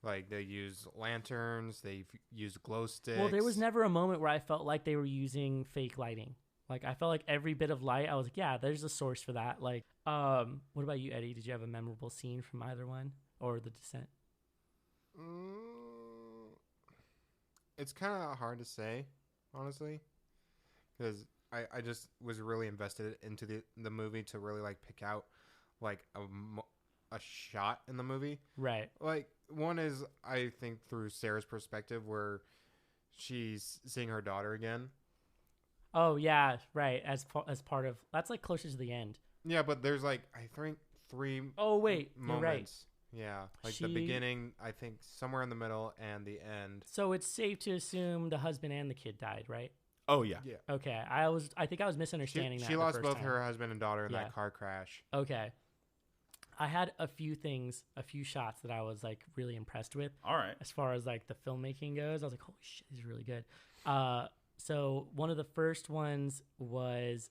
like they used lanterns, they used glow sticks. Well, there was never a moment where I felt like they were using fake lighting. Like I felt like every bit of light, I was like, yeah, there's a source for that. Like, what about you, Eddie? Did you have a memorable scene from either one or The Descent? It's kind of hard to say, honestly, because I just was really invested into the movie to really like pick out like a shot in the movie. Right. Like one is I think through Sarah's perspective where she's seeing her daughter again. Oh yeah, right. As part of that's like closer to the end. Yeah, but there's like I think 3. Oh wait, moments. you're right. Yeah, like the beginning, I think somewhere in the middle, and the end. So it's safe to assume the husband and the kid died, right? Oh yeah. Yeah. Okay, I think I was misunderstanding that. She lost both time. her husband and daughter in that car crash. Okay. I had a few shots that I was like really impressed with. All right. As far as like the filmmaking goes, I was like, holy shit, these are really good. So one of the first ones was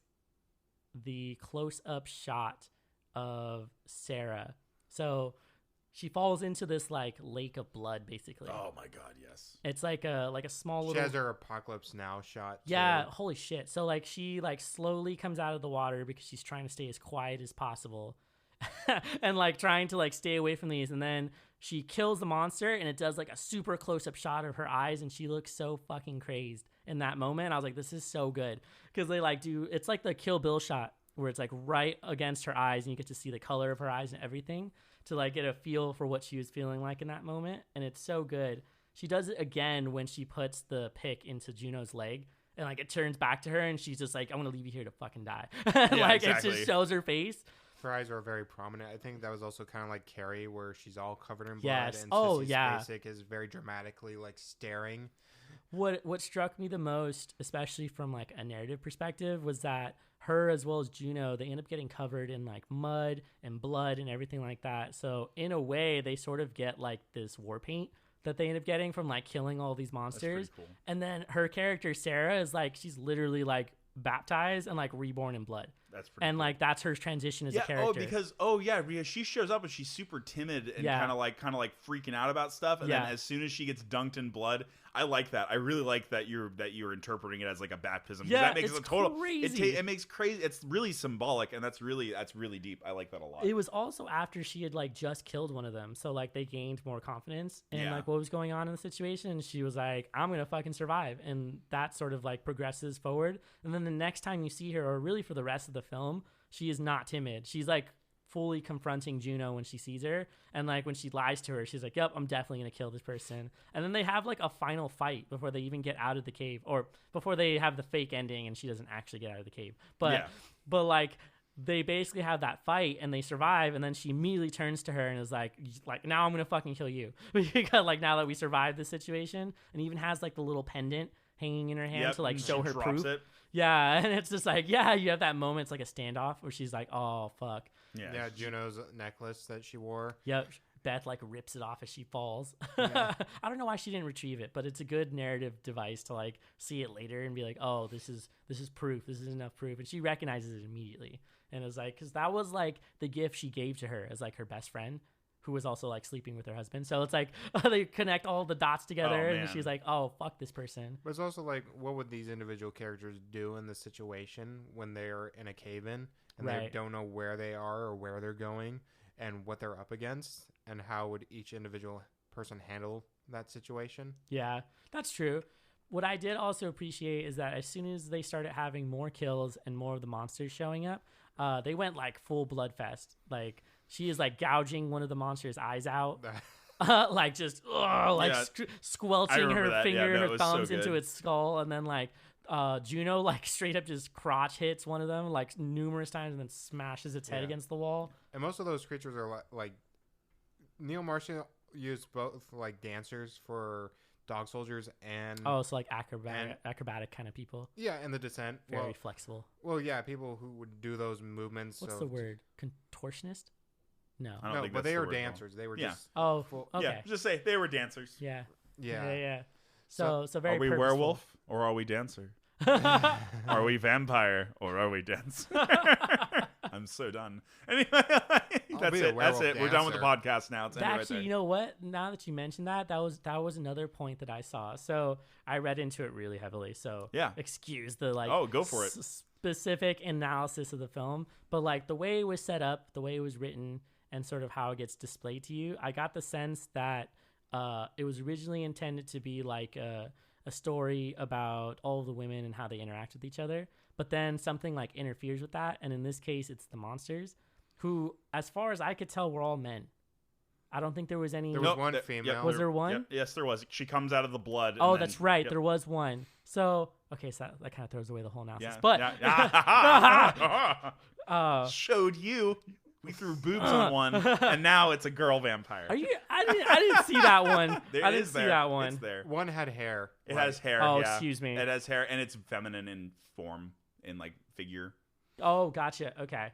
the close-up shot of Sarah. So she falls into this like lake of blood, basically. Oh my god, yes. It's like a small little. She has her Apocalypse Now shot. Yeah, holy shit. So like she like slowly comes out of the water because she's trying to stay as quiet as possible, and like trying to like stay away from these, and then she kills the monster, and it does like a super close-up shot of her eyes, and she looks so fucking crazed in that moment. I was like, this is so good because they like do it's like the Kill Bill shot where it's like right against her eyes, and you get to see the color of her eyes and everything to like get a feel for what she was feeling like in that moment, and it's so good. She does it again when she puts the pick into Juno's leg, and like it turns back to her, and she's just like, "I'm gonna leave you here to fucking die." Like exactly. It just shows her face. Her eyes are very prominent. I think that was also kind of like Carrie, where she's all covered in blood. Yes. And Oh Sissy yeah. Spacek is very dramatically like staring. What struck me the most, especially from like a narrative perspective, was that her as well as Juno, they end up getting covered in like mud and blood and everything like that. So in a way, they sort of get like this war paint that they end up getting from like killing all these monsters. That's pretty cool. And then her character Sarah is like, she's literally like baptized and like reborn in blood. That's pretty and cool. Like that's her transition as a character. Because she shows up and she's super timid and kind of like freaking out about stuff, and then as soon as she gets dunked in blood, I like that. I really like that you're interpreting it as like a baptism. Yeah, that makes it's a total crazy. It makes crazy. It's really symbolic, and that's really deep. I like that a lot. It was also after she had like just killed one of them, so like they gained more confidence in like what was going on in the situation. And she was like, "I'm gonna fucking survive," and that sort of like progresses forward. And then the next time you see her, or really for the rest of the film, she is not timid. She's like fully confronting Juno when she sees her, and like when she lies to her, she's like, "Yep, I'm definitely gonna kill this person." And then they have like a final fight before they even get out of the cave, or before they have the fake ending and she doesn't actually get out of the cave. But like they basically have that fight and they survive, and then she immediately turns to her and is like now I'm gonna fucking kill you because like now that we survived the situation, and even has like the little pendant hanging in her hand to like show her proof. Yeah, and it's just like, you have that moment. It's like a standoff where she's like, "Oh fuck." Yeah, Juno's necklace that she wore. Yep, Beth like rips it off as she falls. Yeah. I don't know why she didn't retrieve it, but it's a good narrative device to like see it later and be like, "Oh, this is proof. This is enough proof," and she recognizes it immediately. And it's like, because that was like the gift she gave to her as like her best friend, who was also like sleeping with her husband. So it's like they connect all the dots together, and she's like, "Oh, fuck this person." But it's also like, what would these individual characters do in the situation when they're in a cave-in and they don't know where they are or where they're going and what they're up against, and how would each individual person handle that situation? Yeah, that's true. What I did also appreciate is that as soon as they started having more kills and more of the monsters showing up, they went like full bloodfest. Like, she is like gouging one of the monster's eyes out, like just squelching her finger and her thumbs into its skull, and then like Juno like straight up just crotch hits one of them like numerous times and then smashes its head against the wall. And most of those creatures are like Neil Marshall used both like dancers for dog soldiers and so like acrobatic kind of people. Yeah, and The Descent, very flexible. Well, yeah, people who would do those movements. What's the word? Contortionist? No, but they were dancers. They were just okay. Yeah, just say they were dancers. Yeah. So very. Are we purposeful. Werewolf or are we dancer? Are we vampire or are we dancer? I'm so done. Anyway, that's it. We're done with the podcast now. It's actually, you know what? Now that you mentioned that was another point that I saw. So I read into it really heavily. So excuse the like. Oh, go for it. specific analysis of the film, but like the way it was set up, the way it was written, and sort of how it gets displayed to you, I got the sense that it was originally intended to be like a story about all of the women and how they interact with each other, but then something like interferes with that, and in this case it's the monsters, who, as far as I could tell, were all men. I don't think there was any. There was one female. Was there one? Yep, yes, there was. She comes out of the blood. Oh, that's right. Yep. There was one. So, okay, so that kind of throws away the whole analysis. Yeah. But showed you. We threw boobs on one, and now it's a girl vampire. Are you? I didn't see that one. I didn't see that one. It's there. One had hair. It has hair. Oh, yeah. excuse me. It has hair, and it's feminine in form, in like figure. Oh, gotcha. Okay.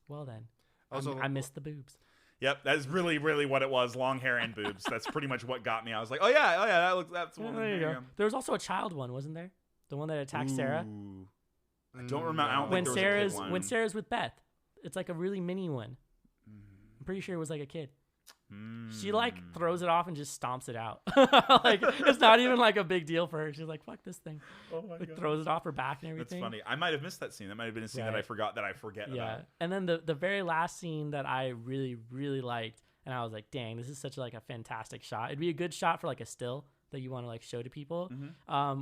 Well then, Also, I missed the boobs. Yep, that's really, really what it was. Long hair and boobs. That's pretty much what got me. I was like, that's one. There you go. There was also a child one, wasn't there? The one that attacked Sarah. I don't remember. I don't when think there was a kid one. When Sarah's with Beth, it's like a really mini one. I'm pretty sure it was like a kid. She like throws it off and just stomps it out. Like it's not even like a big deal for her. She's like, "Fuck this thing." Oh my God. Throws it off her back and everything. That's funny. I might have missed that scene. That might have been a scene that I forget about. And then the very last scene that I really, really liked, and I was like, "Dang, this is such like a fantastic shot. It'd be a good shot for like a still that you want to like show to people."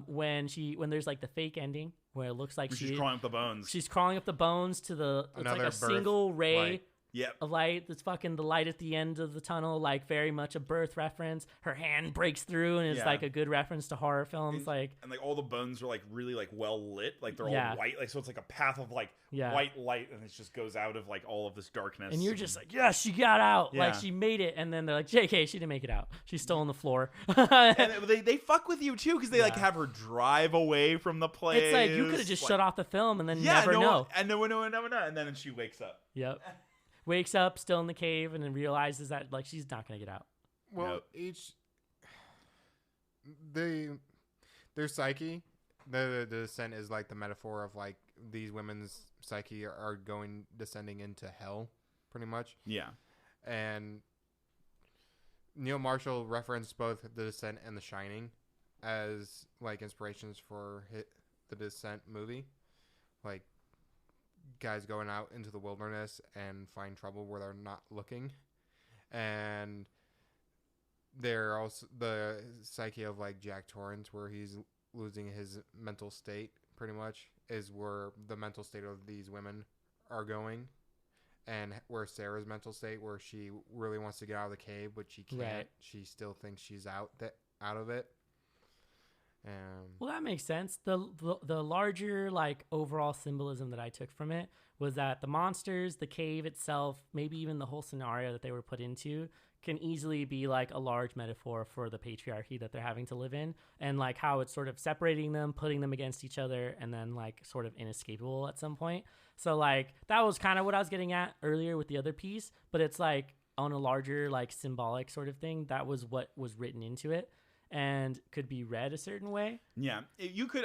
When there's like the fake ending where it looks like she's crawling up the bones. She's crawling up the bones to the it's like a birth single ray. light. Yep. A light that's fucking the light at the end of the tunnel, like very much a birth reference. Her hand breaks through and it's like a good reference to horror films. And like all the bones are like really like well lit. Like they're all white. Like so it's like a path of like white light and it just goes out of like all of this darkness. And you're just like, yeah, she got out. Yeah. Like she made it. And then they're like, JK, she didn't make it out. She's still on the floor. And they fuck with you too because they like have her drive away from the place. It's like you could have just shut off the film and then never know. And no one know. And then she wakes up. Yep. Wakes up still in the cave and then realizes that like she's not gonna get out. Well, their psyche, the descent is like the metaphor of like these women's psyche are descending into hell, pretty much. Yeah. And Neil Marshall referenced both The Descent and The Shining as like inspirations for the Descent movie, like guys going out into the wilderness and find trouble where they're not looking, and they're also the psyche of like Jack Torrance where he's losing his mental state pretty much is where the mental state of these women are going, and where Sarah's mental state where she really wants to get out of the cave but she can't. Right. She still thinks she's out of it. Well, that makes sense. The larger like overall symbolism that I took from it was that the monsters, the cave itself, maybe even the whole scenario that they were put into can easily be like a large metaphor for the patriarchy that they're having to live in, and like how it's sort of separating them, putting them against each other, and then like sort of inescapable at some point. So like that was kind of what I was getting at earlier with the other piece, but it's like on a larger like symbolic sort of thing. That was what was written into it. And could be read a certain way. Yeah,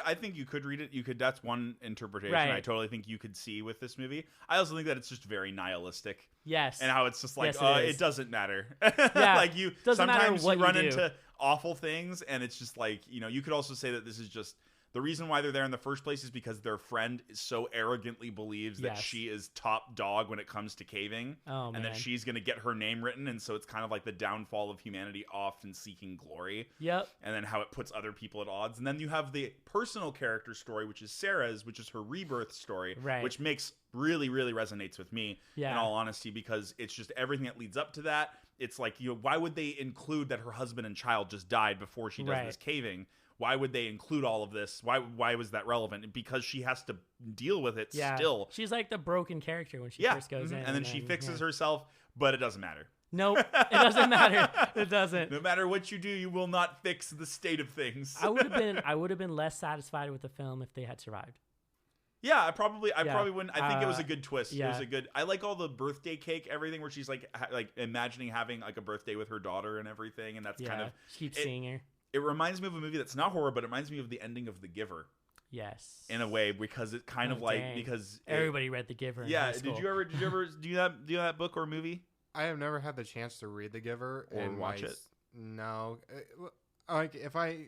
I think you could read it. That's one interpretation right. I totally think you could see with this movie. I also think that it's just very nihilistic. Yes. And how it's just like, it doesn't matter. Yeah. Like sometimes you run into awful things and it's just like, you could also say that this is just the reason why they're there in the first place is because their friend so arrogantly believes that she is top dog when it comes to caving, and that she's going to get her name written. And so it's kind of like the downfall of humanity often seeking glory. Yep. And then how it puts other people at odds. And then you have the personal character story, which is Sarah's, which is her rebirth story, which makes really, really resonates with me in all honesty, because it's just everything that leads up to that. It's like, why would they include that her husband and child just died before she does this caving? Why would they include all of this? Why was that relevant? Because she has to deal with it still. She's like the broken character when she first goes in. And then she fixes herself, but it doesn't matter. Nope, it doesn't matter. It doesn't. No matter what you do, you will not fix the state of things. I would have been less satisfied with the film if they had survived. Yeah, I probably wouldn't. I think it was a good twist. Yeah. It was a good. I like all the birthday cake, everything where she's like imagining having like a birthday with her daughter and everything, and that's kind of she keeps seeing her. It reminds me of a movie that's not horror, but it reminds me of the ending of The Giver. Yes. In a way, because it kind of like because everybody read The Giver. In high school. Did you ever do that book or movie? I have never had the chance to read The Giver or watch it. No, like if I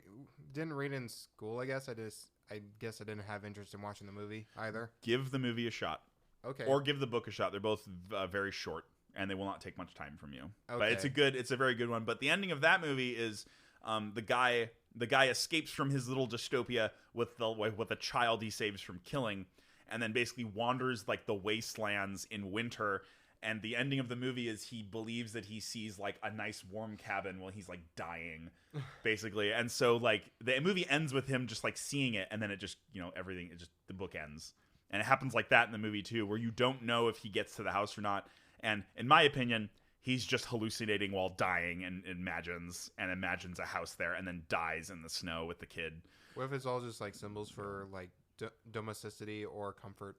didn't read in school, I guess I I guess I didn't have interest in watching the movie either. Give the movie a shot. Okay. Or give the book a shot. They're both very short, and they will not take much time from you. Okay. But it's a very good one. But the ending of that movie is the guy escapes from his little dystopia with a child he saves from killing, and then basically wanders like the wastelands in winter. And the ending of the movie is he believes that he sees like a nice warm cabin while he's like dying, basically. And so like the movie ends with him just like seeing it, and then it just, everything, the book ends. And it happens like that in the movie too, where you don't know if he gets to the house or not. And in my opinion, he's just hallucinating while dying and imagines a house there, and then dies in the snow with the kid. What if it's all just like symbols for like domesticity or comfort?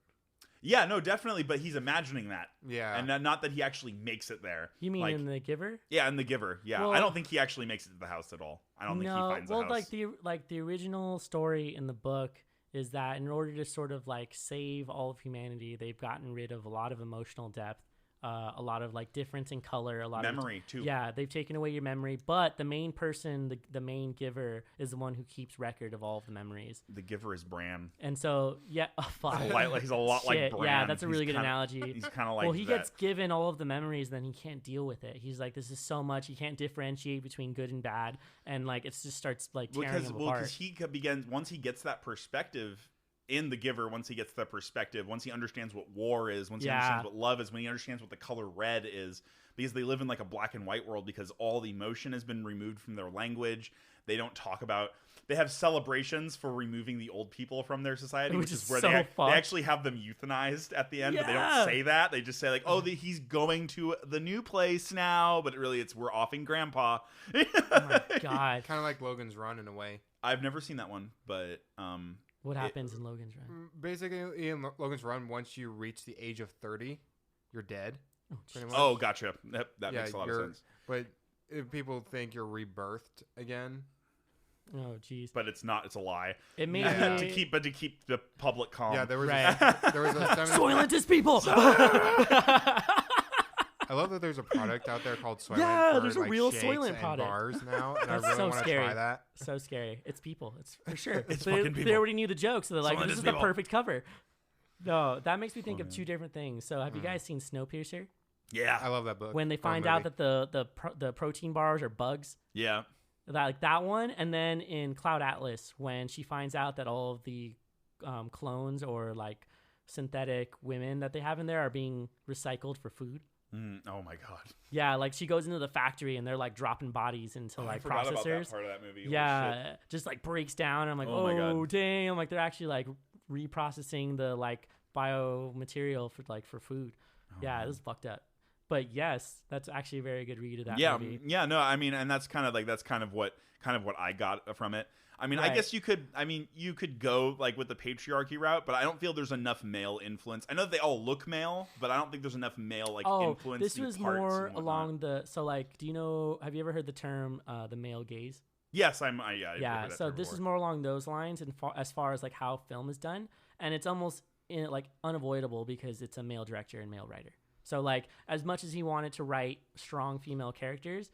Yeah, no, definitely, but he's imagining that. Yeah. And not that he actually makes it there. You mean in The Giver? Yeah, in The Giver. Yeah. Well, I don't think he actually makes it to the house at all. I don't think he finds the house. like the original story in the book is that in order to sort of like save all of humanity, they've gotten rid of a lot of emotional depth, a lot of like difference in color, a lot memory of too. Yeah, they've taken away your memory, but the main person, the main giver, is the one who keeps record of all of the memories. The Giver is Bran. And so, yeah, fuck. He's a lot like Bran. Yeah, that's a really good analogy. He's kind of like well, he gets given all of the memories, then he can't deal with it. He's like, this is so much. He can't differentiate between good and bad, and like it just starts like tearing him apart. Because he begins once he gets that perspective. In The Giver, once he gets that perspective, once he understands what war is, once he understands what love is, when he understands what the color red is, because they live in like a black and white world because all the emotion has been removed from their language. They don't talk about. They have celebrations for removing the old people from their society, which is where they actually have them euthanized at the end, but they don't say that. They just say like, "Oh, he's going to the new place now," but really, we're offing Grandpa. Oh my god! Kind of like Logan's Run in a way. I've never seen that one, but what happens in Logan's Run? Basically, in Logan's Run, once you reach the age of 30, you're dead. Oh, gotcha. That makes a lot of sense. But if people think you're rebirthed again. Oh, jeez. But it's not. It's a lie. It made to keep the public calm. Yeah, there was there was a Soylent people. I love that there's a product out there called Soylent. Yeah, for, there's a like, real shakes Soylent and product. Bars now, and I That's really so want to scary. try that. So scary. It's people. It's for sure. It's they, fucking people. They already knew the joke, so they're like, Soylent "This is people. the perfect cover." No, that makes me think of two different things. So, have you guys seen Snowpiercer? Yeah, I love that book. When they find out that the protein bars are bugs. Yeah. That one, and then in Cloud Atlas, when she finds out that all of the clones or like synthetic women that they have in there are being recycled for food. Oh my god. Yeah, like she goes into the factory and they're like dropping bodies into like processors. About that part of that movie. Yeah, just like breaks down. I'm like, my God. oh damn! Like they're actually like reprocessing the like biomaterial for food. Yeah, this is fucked up. But yes, that's actually a very good read of that movie. Yeah, no, I mean, and that's kind of what I got from it. I mean, I guess you could go like with the patriarchy route, but I don't feel there's enough male influence. I know that they all look male, but I don't think there's enough male influence. This was more along have you ever heard the term the male gaze? Yes, yeah. So this is more along those lines, and as far as like how film is done, and it's almost like unavoidable because it's a male director and male writer. So like as much as he wanted to write strong female characters,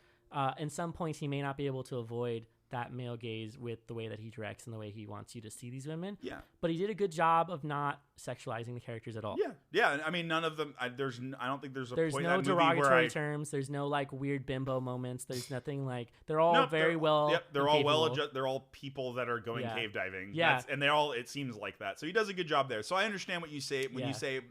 in some points he may not be able to avoid that male gaze with the way that he directs and the way he wants you to see these women. Yeah. But he did a good job of not sexualizing the characters at all. Yeah. Yeah. I mean, none of them. I don't think there's point no in that derogatory terms. There's no like weird bimbo moments. There's nothing like they're all very well. Yep. They're all well adjusted. They're all people that are going cave diving. Yeah. And they're all. It seems like that. So he does a good job there. So I understand what you say when you say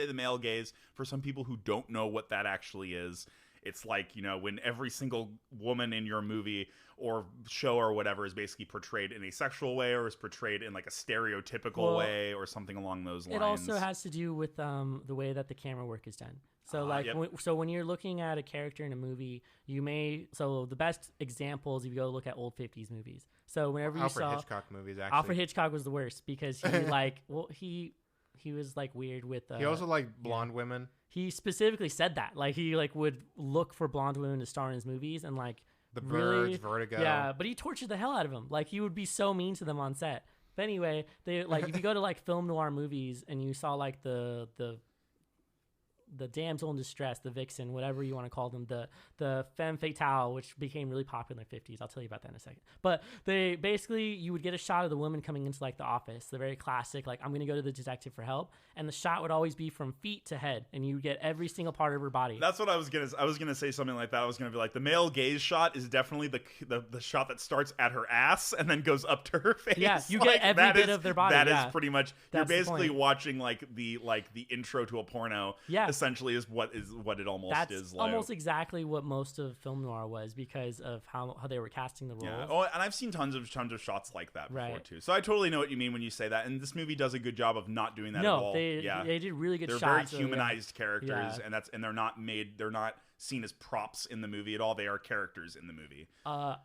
the male gaze. For some people who don't know what that actually is. It's like, when every single woman in your movie or show or whatever is basically portrayed in a sexual way or is portrayed in like a stereotypical way or something along those lines. It also has to do with the way that the camera work is done. So when you're looking at a character in a movie, the best examples if you go look at old 50s movies. So whenever you saw Hitchcock movies, actually. Alfred Hitchcock was the worst because he was like weird with he also liked blonde women. He specifically said that. Like he would look for blonde women to star in his movies and like The Birds, Vertigo. Yeah, but he tortured the hell out of them. Like he would be so mean to them on set. But anyway, they like if you go to like film noir movies and you saw like the the damsel in distress, the vixen, whatever you want to call them, the femme fatale, which became really popular in the 50s. I'll tell you about that in a second. But they basically, you would get a shot of the woman coming into like the office, the very classic, like I'm going to go to the detective for help, and the shot would always be from feet to head, and you would get every single part of her body. That's what I was gonna say something like that. I was gonna be like, the male gaze shot is definitely the shot that starts at her ass and then goes up to her face. Yeah, you get every bit of their body. That is pretty much. That's you're basically watching like the intro to a porno. Yeah, essentially is what it almost That's is. Like. Almost exactly what most of film noir was because of how they were casting the roles. Yeah. Oh, and I've seen tons of shots like that before right. too. So I totally know what you mean when you say that. And this movie does a good job of not doing that at all. They did really good They're shots. They're very humanized characters, yeah. and they're not seen as props in the movie at all. They are characters in the movie.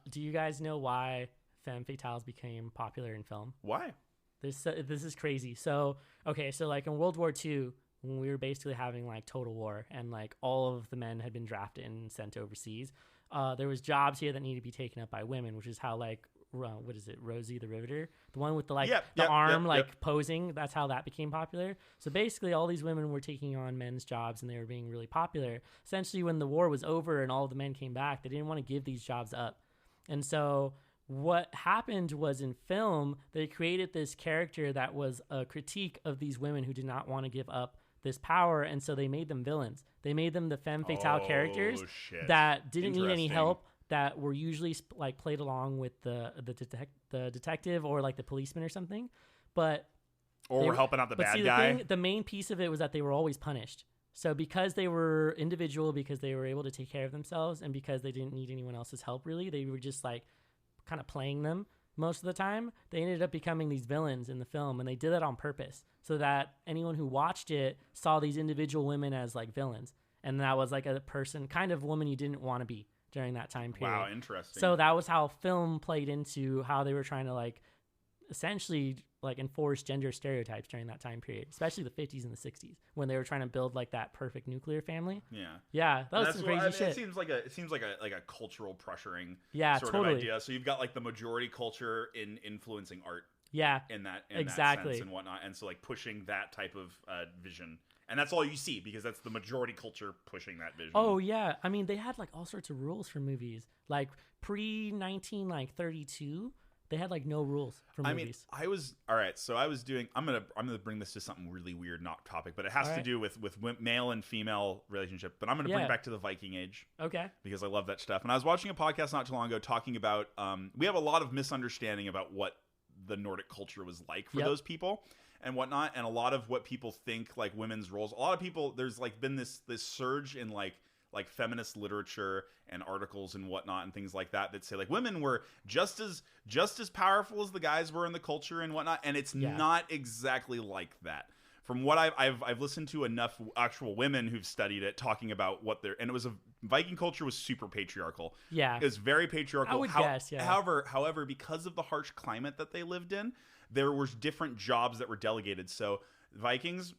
Do you guys know why femme fatales became popular in film? Why? This is crazy. So like in World War II, when we were basically having like total war and like all of the men had been drafted and sent overseas, there was jobs here that needed to be taken up by women, which is how like what is it, Rosie the Riveter, the one with the like arm posing, that's how that became popular. So basically all these women were taking on men's jobs and they were being really popular. Essentially when the war was over and all of the men came back, they didn't want to give these jobs up. And so what happened was in film, they created this character that was a critique of these women who did not want to give up this power, and so they made them villains. They made them the femme fatale characters that didn't need any help, that were usually like played along with the detective or like the policeman or something, or we're helping out the bad guy. The main piece of it was that they were always punished. So because they were individual, because they were able to take care of themselves, and because they didn't need anyone else's help really, they were just like kind of playing them most of the time. They ended up becoming these villains in the film, and they did that on purpose so that anyone who watched it saw these individual women as like villains, and that was like a person, kind of woman you didn't want to be during that time period. Wow, interesting. So that was how film played into how they were trying to like essentially like enforce gender stereotypes during that time period, especially the 50s and the 60s when they were trying to build like that perfect nuclear family. Yeah, that was some crazy shit. It seems like a cultural pressuring sort totally. of idea. So you've got like the majority culture in influencing art. Yeah, in that exactly. sense and whatnot, and so like pushing that type of vision. And that's all you see because that's the majority culture pushing that vision. Oh yeah, I mean they had like all sorts of rules for movies. Like pre-1932, they had like no rules for movies. I was all right. So I was doing. I'm gonna bring this to something really weird, not topic, but it has to do with male and female relationship. But I'm gonna bring it back to the Viking Age. Okay. Because I love that stuff. And I was watching a podcast not too long ago talking about. We have a lot of misunderstanding about what the Nordic culture was like for those people and whatnot, and a lot of what people think like women's roles. A lot of people, there's like been this surge in like feminist literature and articles and whatnot and things like that say like women were just as powerful as the guys were in the culture and whatnot, and it's not exactly like that. From what I've listened to enough actual women who've studied it talking about what they're, and it was Viking culture was super patriarchal. Yeah, it was very patriarchal. I would guess. Yeah. However, because of the harsh climate that they lived in, there were different jobs that were delegated. So Vikings,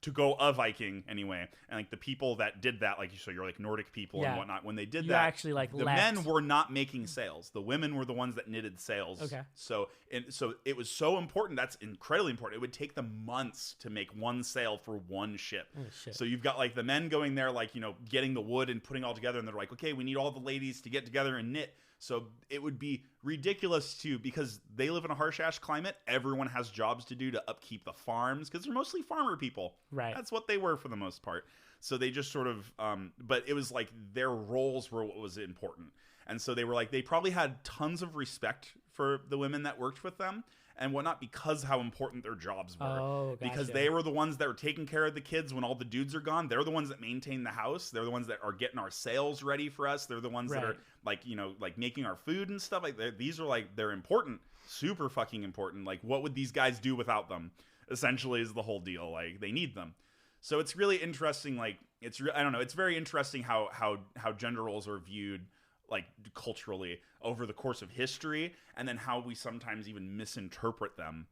to go a Viking anyway, and like the people that did that, like so you're like Nordic people and whatnot. When they did that, actually like the men were not making sails. The women were the ones that knitted sails. Okay. So it was so important. That's incredibly important. It would take them months to make one sail for one ship. Oh, shit. So you've got like the men going there, like getting the wood and putting it all together, and they're like, okay, we need all the ladies to get together and knit. So it would be ridiculous because they live in a harsh ash climate. Everyone has jobs to do to upkeep the farms because they're mostly farmer people. Right. That's what they were for the most part. So they just sort of, but it was like their roles were what was important. And so they were like, they probably had tons of respect for the women that worked with them and whatnot because how important their jobs were. Oh, gotcha. Because they were the ones that were taking care of the kids when all the dudes are gone. They're the ones that maintain the house. They're the ones that are getting our sails ready for us. They're the ones that are like, like making our food and stuff. Like these are like, they're important, super fucking important. Like what would these guys do without them? Essentially is the whole deal. Like they need them. So it's really interesting. Like I don't know. It's very interesting how gender roles are viewed like culturally over the course of history, and then how we sometimes even misinterpret them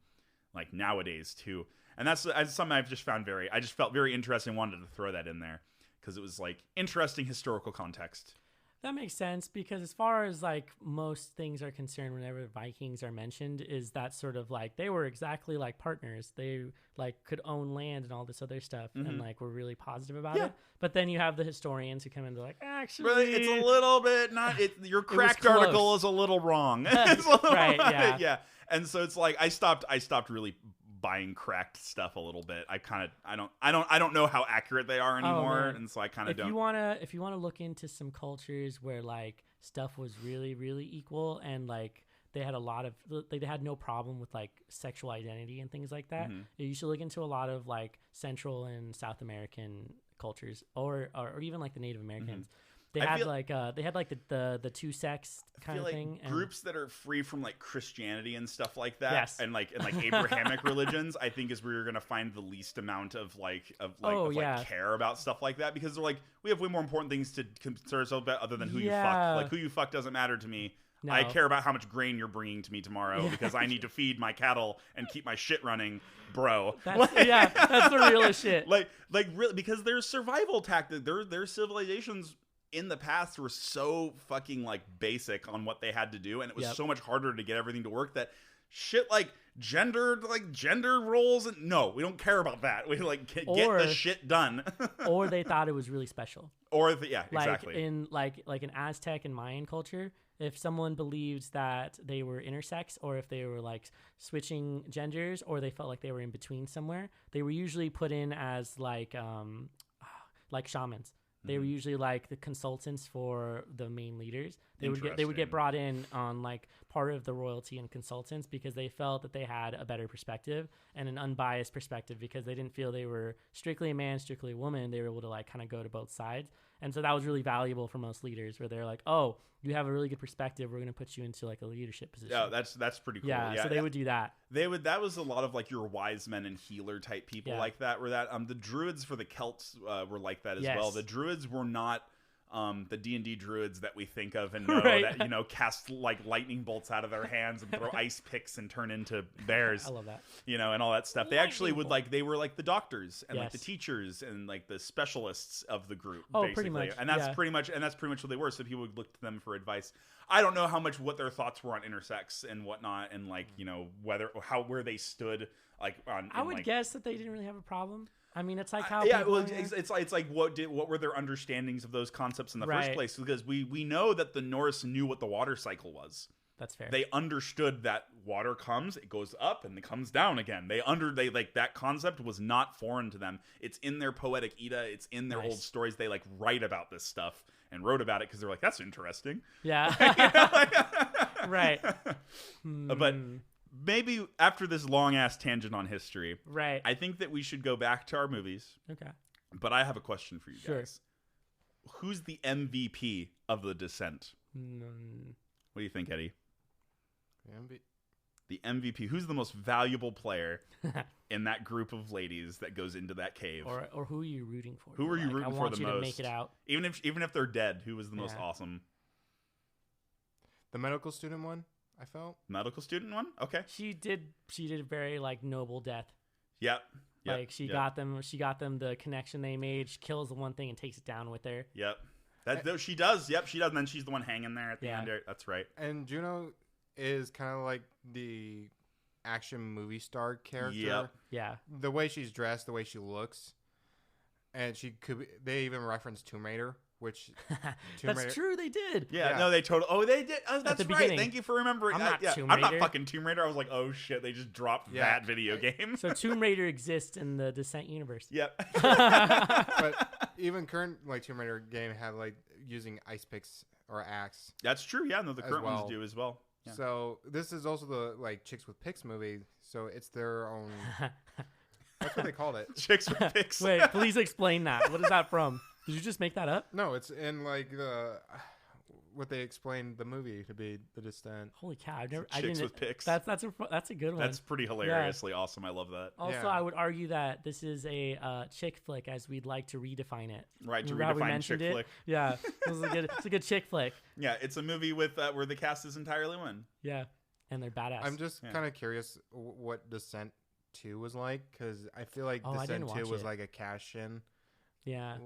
like nowadays too. And that's something I just felt very interesting, wanted to throw that in there because it was like interesting historical context. That makes sense because as far as like most things are concerned, whenever Vikings are mentioned, is that sort of like they were exactly like partners. They like could own land and all this other stuff, and like were really positive about it. But then you have the historians who come in and they're like, actually, But it's a little bit not. Your cracked article is a little wrong. It's a little, right? Yeah. Yeah. And so it's like I stopped really buying cracked stuff a little bit. I don't know how accurate they are anymore, and so I kind of don't. If you wanna look into some cultures where like stuff was really really equal and like they had no problem with like sexual identity and things like that, you should look into a lot of like Central and South American cultures or even like the Native Americans. They had the two sex kind of thing. Groups that are free from like Christianity and stuff like that, and like Abrahamic religions, I think is where you're gonna find the least amount of care about stuff like that, because they're like, we have way more important things to concern ourselves about other than who you fuck. Like, who you fuck doesn't matter to me. No. I care about how much grain you're bringing to me tomorrow because I need to feed my cattle and keep my shit running, bro. That's the realest shit. Like really, because there's survival tactics. Their civilizations in the past were so fucking like basic on what they had to do, and it was so much harder to get everything to work that shit like gender roles and no, we don't care about that. We like get the shit done. Or they thought it was really special. Exactly. In like in Aztec and Mayan culture, if someone believed that they were intersex, or if they were like switching genders, or they felt like they were in between somewhere, they were usually put in as like shamans. They were usually like the consultants for the main leaders. They would get brought in on like part of the royalty and consultants because they felt that they had a better perspective and an unbiased perspective, because they didn't feel they were strictly a man, strictly a woman. They were able to like kind of go to both sides. And so that was really valuable for most leaders, where they're like, oh, you have a really good perspective, we're going to put you into like a leadership position. Yeah, that's pretty cool. Yeah, so they would do that. That was a lot of like your wise men and healer type people like that. Were that the druids for the Celts were like that as well. The druids were not the D&D druids that we think of and know that cast like lightning bolts out of their hands and throw ice picks and turn into bears. I love that. And all that stuff. They actually would they were like the doctors and like the teachers and like the specialists of the group. Basically. Pretty much. And that's pretty much what they were. So people would look to them for advice. I don't know what their thoughts were on intersex and whatnot, and like where they stood like on. I would guess that they didn't really have a problem. I mean, it's like how it's like what were their understandings of those concepts in the first place? Because we know that the Norse knew what the water cycle was. That's fair. They understood that water comes, it goes up, and it comes down again. They like that concept was not foreign to them. It's in their Poetic Edda. It's in their old stories. They like write about this stuff and wrote about it because they're like, that's interesting. Yeah. Right. But maybe after this long ass tangent on history, right? I think that we should go back to our movies. Okay. But I have a question for you guys. Who's the MVP of The Descent? What do you think, Eddie? The MVP. Who's the most valuable player in that group of ladies that goes into that cave? Or who are you rooting for? Who are you rooting for the most? I want you to make it out. Even if they're dead, who was the most awesome? The medical student one, I felt. Medical student one? Okay. She did a very like noble death. Yep. Like she got them the connection they made. She kills the one thing and takes it down with her. Yep. She does. Yep, she does. And then she's the one hanging there at the end. That's right. And Juno is kind of like the action movie star character. Yep. Yeah. The way she's dressed, the way she looks. And they even reference Tomb Raider, which that's true, they did. Yeah, no, they totally. Oh, they did. Oh, that's right. Beginning. Thank you for remembering. I'm not I'm not fucking Tomb Raider. I was like, oh shit, they just dropped that video game. So Tomb Raider exists in the Descent universe. Yep. But even current like Tomb Raider game had like using ice picks or axe. That's true. Yeah, no, the current ones do as well. Yeah. So this is also the like Chicks with Picks movie. So it's their own. That's what they called it. Chicks with Picks. Wait, please explain that. What is that from? Did you just make that up? No, it's in like what they explained the movie to be, The Descent. Holy cow! Chicks with Picks. That's a good one. That's pretty hilariously awesome. I love that. Also, I would argue that this is a chick flick, as we'd like to redefine it. Right, to redefine chick flick. Yeah, it's a good chick flick. Yeah, it's a movie with where the cast is entirely women. Yeah, and they're badass. I'm just kind of curious what Descent 2 was like, because I feel like Descent 2 was like a cash in. Yeah.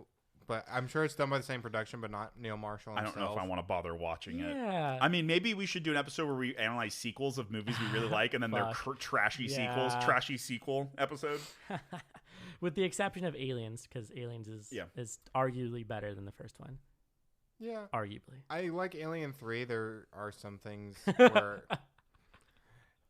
But I'm sure it's done by the same production, but not Neil Marshall I himself. don't know if I want to bother watching it. Yeah. I mean, maybe we should do an episode where we analyze sequels of movies we really like, and then they're trashy sequels. Trashy sequel episode. With the exception of Aliens, because Aliens is arguably better than the first one. Yeah. Arguably. I like Alien 3. There are some things where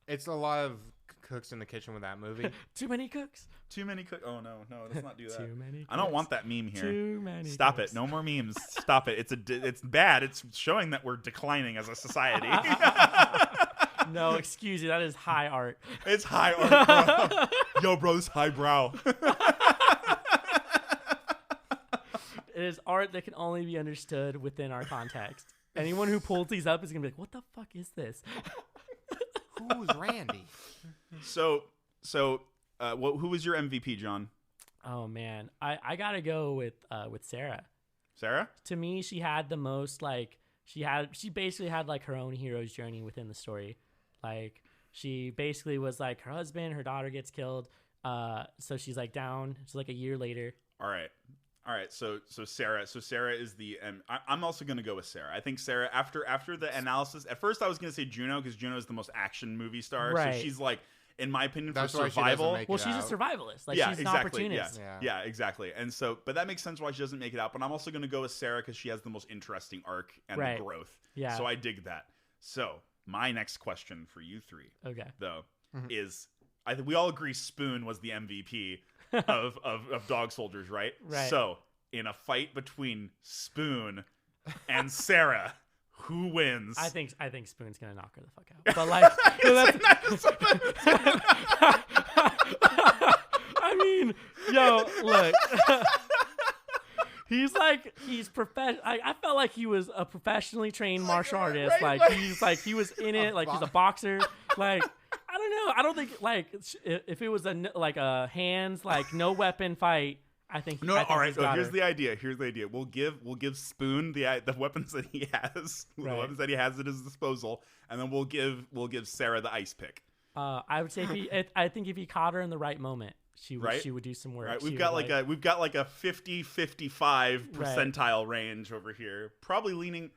it's a lot of cooks in the kitchen with that movie. Too many cooks. Too many cooks. Oh, no. Let's not do that. Too many cooks. I don't want that meme here. Too many Stop cooks. it. No more memes. Stop it. It's bad. It's showing that we're declining as a society. No, excuse you. That is high art. It's high art, bro. Yo, bro, this highbrow. It is art that can only be understood within our context. Anyone who pulls these up is going to be like, what the fuck is this? Who's Randy? So, who was your MVP, John? Oh, man. I got to go with Sarah. Sarah? To me, she had the most, like, she basically had, like, her own hero's journey within the story. Like, she basically was, like, her husband, her daughter gets killed. So she's, like, down. It's, like, a year later. All right. So Sarah is the. I'm also gonna go with Sarah. I think Sarah after the analysis. At first, I was gonna say Juno because Juno is the most action movie star. Right. So she's like, in my opinion, That's for why she doesn't survival. make Well, it she's out. a survivalist. Like, Yeah, she's an exactly. opportunist. Yeah, exactly. And so, but that makes sense why she doesn't make it out. But I'm also gonna go with Sarah because she has the most interesting arc and Right. the growth. Yeah. So I dig that. So my next question for you three, Okay. though, is I think we all agree Spoon was the MVP of Dog Soldiers, right? Right. So in a fight between Spoon and Sarah, who wins? I think Spoon's gonna knock her the fuck out. But like, I mean, yo, look. He's professional. I felt like he was a professionally trained martial artist. right, Like he was in it. Like he's a boxer. Like I don't know. I don't think like if it was a hands like no weapon fight. I think No, I think all right. he's So got here's her. the idea. We'll give Spoon the weapons that he has, the Right. weapons that he has at his disposal, and then we'll give Sarah the ice pick. I would say I think if he caught her in the right moment, she Right? would do some work. Right, She we've would, got like a 50-55 percentile range over here. Probably leaning.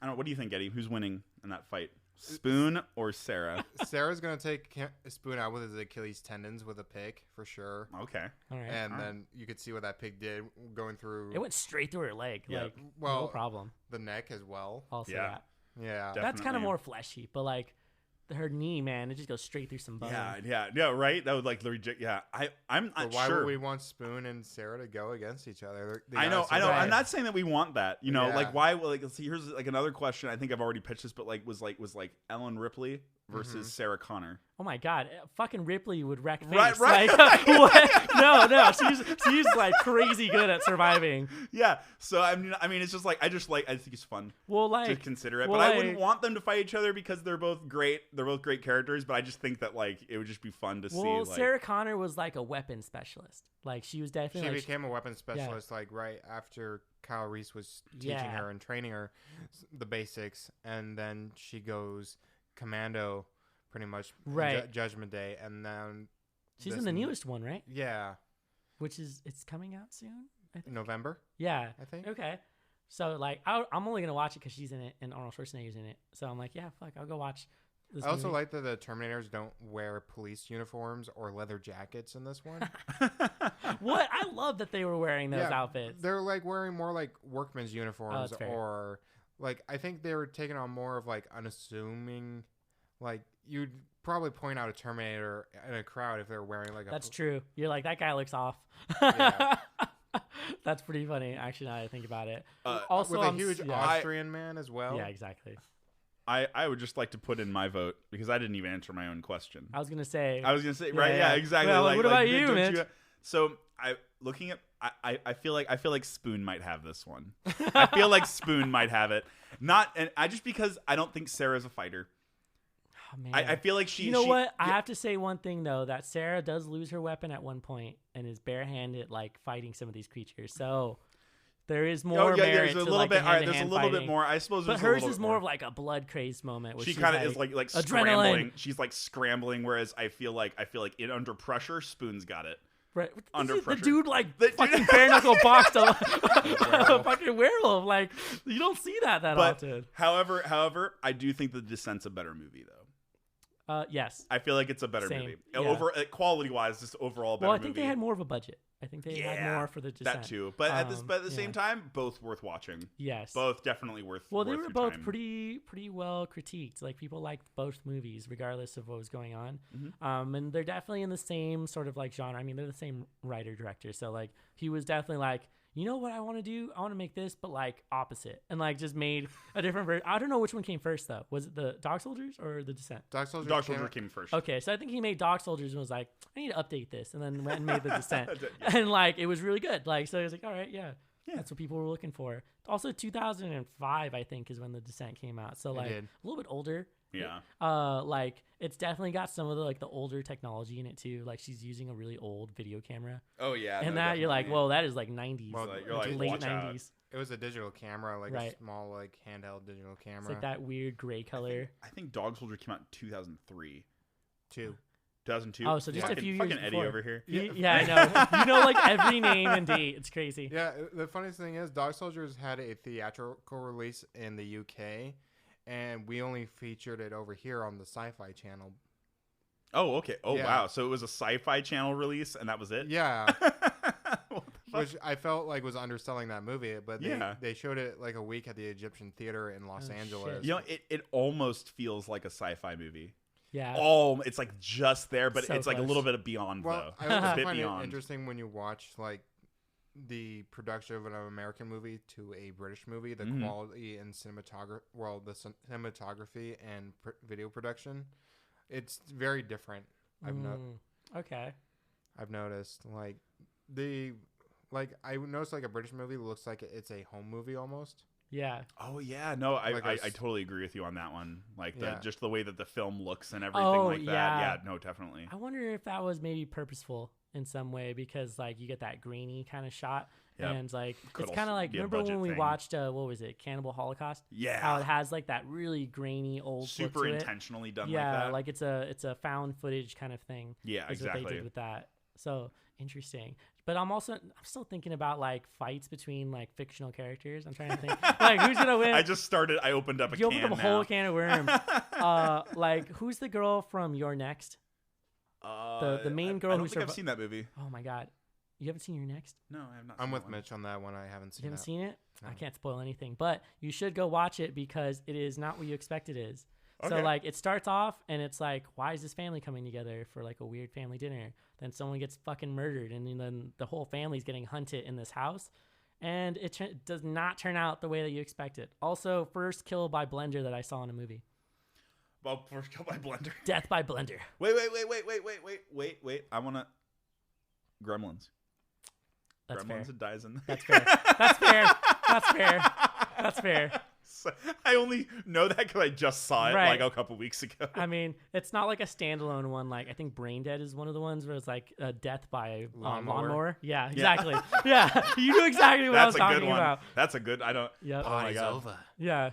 I don't know. What do you think, Eddie? Who's winning in that fight? Spoon or Sarah? Sarah's going to take Spoon out with his Achilles tendons with a pick, for sure. Okay. all right. And then you could see what that pig did going through It went straight through her leg. Yeah. Like, Well, no problem. the neck as well. I'll say Yeah. that. Yeah. That's kind Definitely. of more fleshy, but like her knee, man, it just goes straight through some bone. Yeah, right. That would like legit. Yeah, I'm not But why sure. would we want Spoon and Sarah to go against each other? They I know. gotta survive. I'm not saying that we want that. You know, Yeah. like why? Like, let's see. Here's like another question. I think I've already pitched this, but like was Ellen Ripley versus Sarah Connor. Oh my god, fucking Ripley would wreck face. Right. Like, what? No, she's like crazy good at surviving. Yeah. So I mean, it's just like I think it's fun Well, to like consider it, well, but I like- wouldn't want them to fight each other because they're both great. They're both great characters, but I just think that like it would just be fun to see. Well, Like, Sarah Connor was like a weapon specialist. Like she was She definitely. like, became a weapon specialist like right after Kyle Reese was teaching Yeah. her and training her the basics, and then she goes commando pretty much Right. Judgment Day, and then she's this in the n- newest one, right? Yeah, Which is it's coming out soon. I think. November, Yeah. I think. Okay. So like I'm only gonna watch it because she's in it and Arnold Schwarzenegger's in it. So I'm like, yeah, fuck, I'll go watch. This I also movie. like that the Terminators don't wear police uniforms or leather jackets in this one. What I love that they were wearing those Yeah, outfits. They're like wearing more like workman's uniforms, that's fair. or like I think they were taking on more of like unassuming. Like you'd probably point out a Terminator in a crowd if they're wearing like a. That's true. You're like, that guy looks off. Yeah. That's pretty funny, actually, now that I think about it. Uh, Also, with a I'm huge yeah. Austrian man as well. Yeah, exactly. I would just like to put in my vote because I didn't even answer my own question. I was gonna say. I was gonna say Yeah, right, yeah, yeah. exactly. Well, like, what about you, don't Mitch? So I feel like Spoon might have this one. I feel like Spoon might have it. Just because I don't think Sarah's a fighter. Oh, man. I feel like You know what? I have to say one thing though, that Sarah does lose her weapon at one point and is barehanded, like fighting some of these creatures. So there is more merit there's a to little like bit. the All right, there's a hand-to-hand little bit fighting. more. I suppose, But there's a hers little is bit more of like a blood crazed moment. Where She she's kind of is like adrenaline. scrambling. She's like scrambling, whereas I feel like in under pressure, Spoon's got it. Right. under The pressure. dude like The dude- fucking bare knuckle boxed a fucking werewolf. Like you don't see that often. However, I do think The Descent's a better movie though. Yes. I feel like it's a better Same. movie. Yeah. Over quality wise, just overall better Well, I think movie. they had more of a budget. I think they had more for the Descent. That too, but at the same time, both worth watching. Yes. Both definitely worth. Well, they worth were your both time. pretty well critiqued. Like people liked both movies, regardless of what was going on. Mm-hmm. And they're definitely in the same sort of like genre. I mean, they're the same writer director. So like he was definitely like, you know what I want to do? I want to make this, but like opposite, and like just made a different version. I don't know which one came first though. Was it the Dog Soldiers or the Descent? Dog Soldier Came first. Okay, so I think he made Dog Soldiers and was like, I need to update this, and then went and made the Descent, Yeah. and like it was really good. Like so, he was like, all right, yeah, that's what people were looking for. Also, 2005 I think is when the Descent came out. So like a little bit older. Yeah. Like it's definitely got some of the like the older technology in it too. Like she's using a really old video camera. Oh yeah. And that you're like, whoa, that is like 90s. Well, you're like, late watch out. 90s. It was a digital camera, like Right. a small, like handheld digital camera. It's like that weird gray color. I think Dog Soldier came out in 2003. 2002. Oh, so just a few years fucking Eddie before. over here. Yeah, I know. You know like every name and date. It's crazy. Yeah, the funniest thing is Dog Soldiers had a theatrical release in the UK, and we only featured it over here on the Sci-Fi Channel. Oh, okay. Oh, Yeah. wow. So it was a Sci-Fi Channel release, and that was it. Yeah, What the fuck? which I felt like was underselling that movie, but Yeah. they showed it like a week at the Egyptian Theater in Los Oh, Angeles. shit. You know, it almost feels like a sci-fi movie. Yeah. Oh, it's like just there, but So it's like a close. little bit of beyond Well, though. I a always bit find it beyond. interesting when you watch like the production of an American movie to a British movie, the Mhm. quality and cinematography and video production, it's very different. Okay. I've noticed like I noticed like a British movie looks like it's a home movie almost. Yeah. Oh yeah, no, Like I totally agree with you on that one. Like Yeah. just the way that the film looks and everything Oh, like that. yeah. Yeah, no, definitely. I wonder if that was maybe purposeful in some way because like you get that grainy kind of shot. Yep. And like Could it's also kind of like be a remember budget when we thing. watched what was it, Cannibal Holocaust? Yeah. How it has like that really grainy old Super look to it. intentionally done Yeah, like that. it's a found footage kind of thing. Yeah, Is what they exactly. did with that. So interesting. But I'm still thinking about like fights between like fictional characters. I'm trying to think like who's gonna win. I opened up a You can opened up a now. whole can of worms. Like who's the girl from You're Next? The main girl I don't who think I've seen that movie. Oh my god, you haven't seen You're Next? No, I have not. I'm seen with that one. Mitch on that one. I haven't seen You haven't it. seen it? No. I can't spoil anything, but you should go watch it because it is not what you expect it is. So Okay. like it starts off and it's like, why is this family coming together for like a weird family dinner? Then someone gets fucking murdered, and then the whole family's getting hunted in this house, and it does not turn out the way that you expect it. Also, first kill by blender that I saw in a movie. Well, first kill by blender. Death by blender. Wait. I want to. Gremlins. That's fair. Gremlins. It dies in. That's fair. That's fair. That's fair. That's fair. So, I only know that because I just saw it Right. like a couple weeks ago. I mean, it's not like a standalone one. Like I think Brain Dead is one of the ones where it's like death by lawnmower. Yeah, exactly. Yeah, you knew exactly what I was That's a good talking one. about. That's a good. I don't. Yep. Oh my god. Yeah.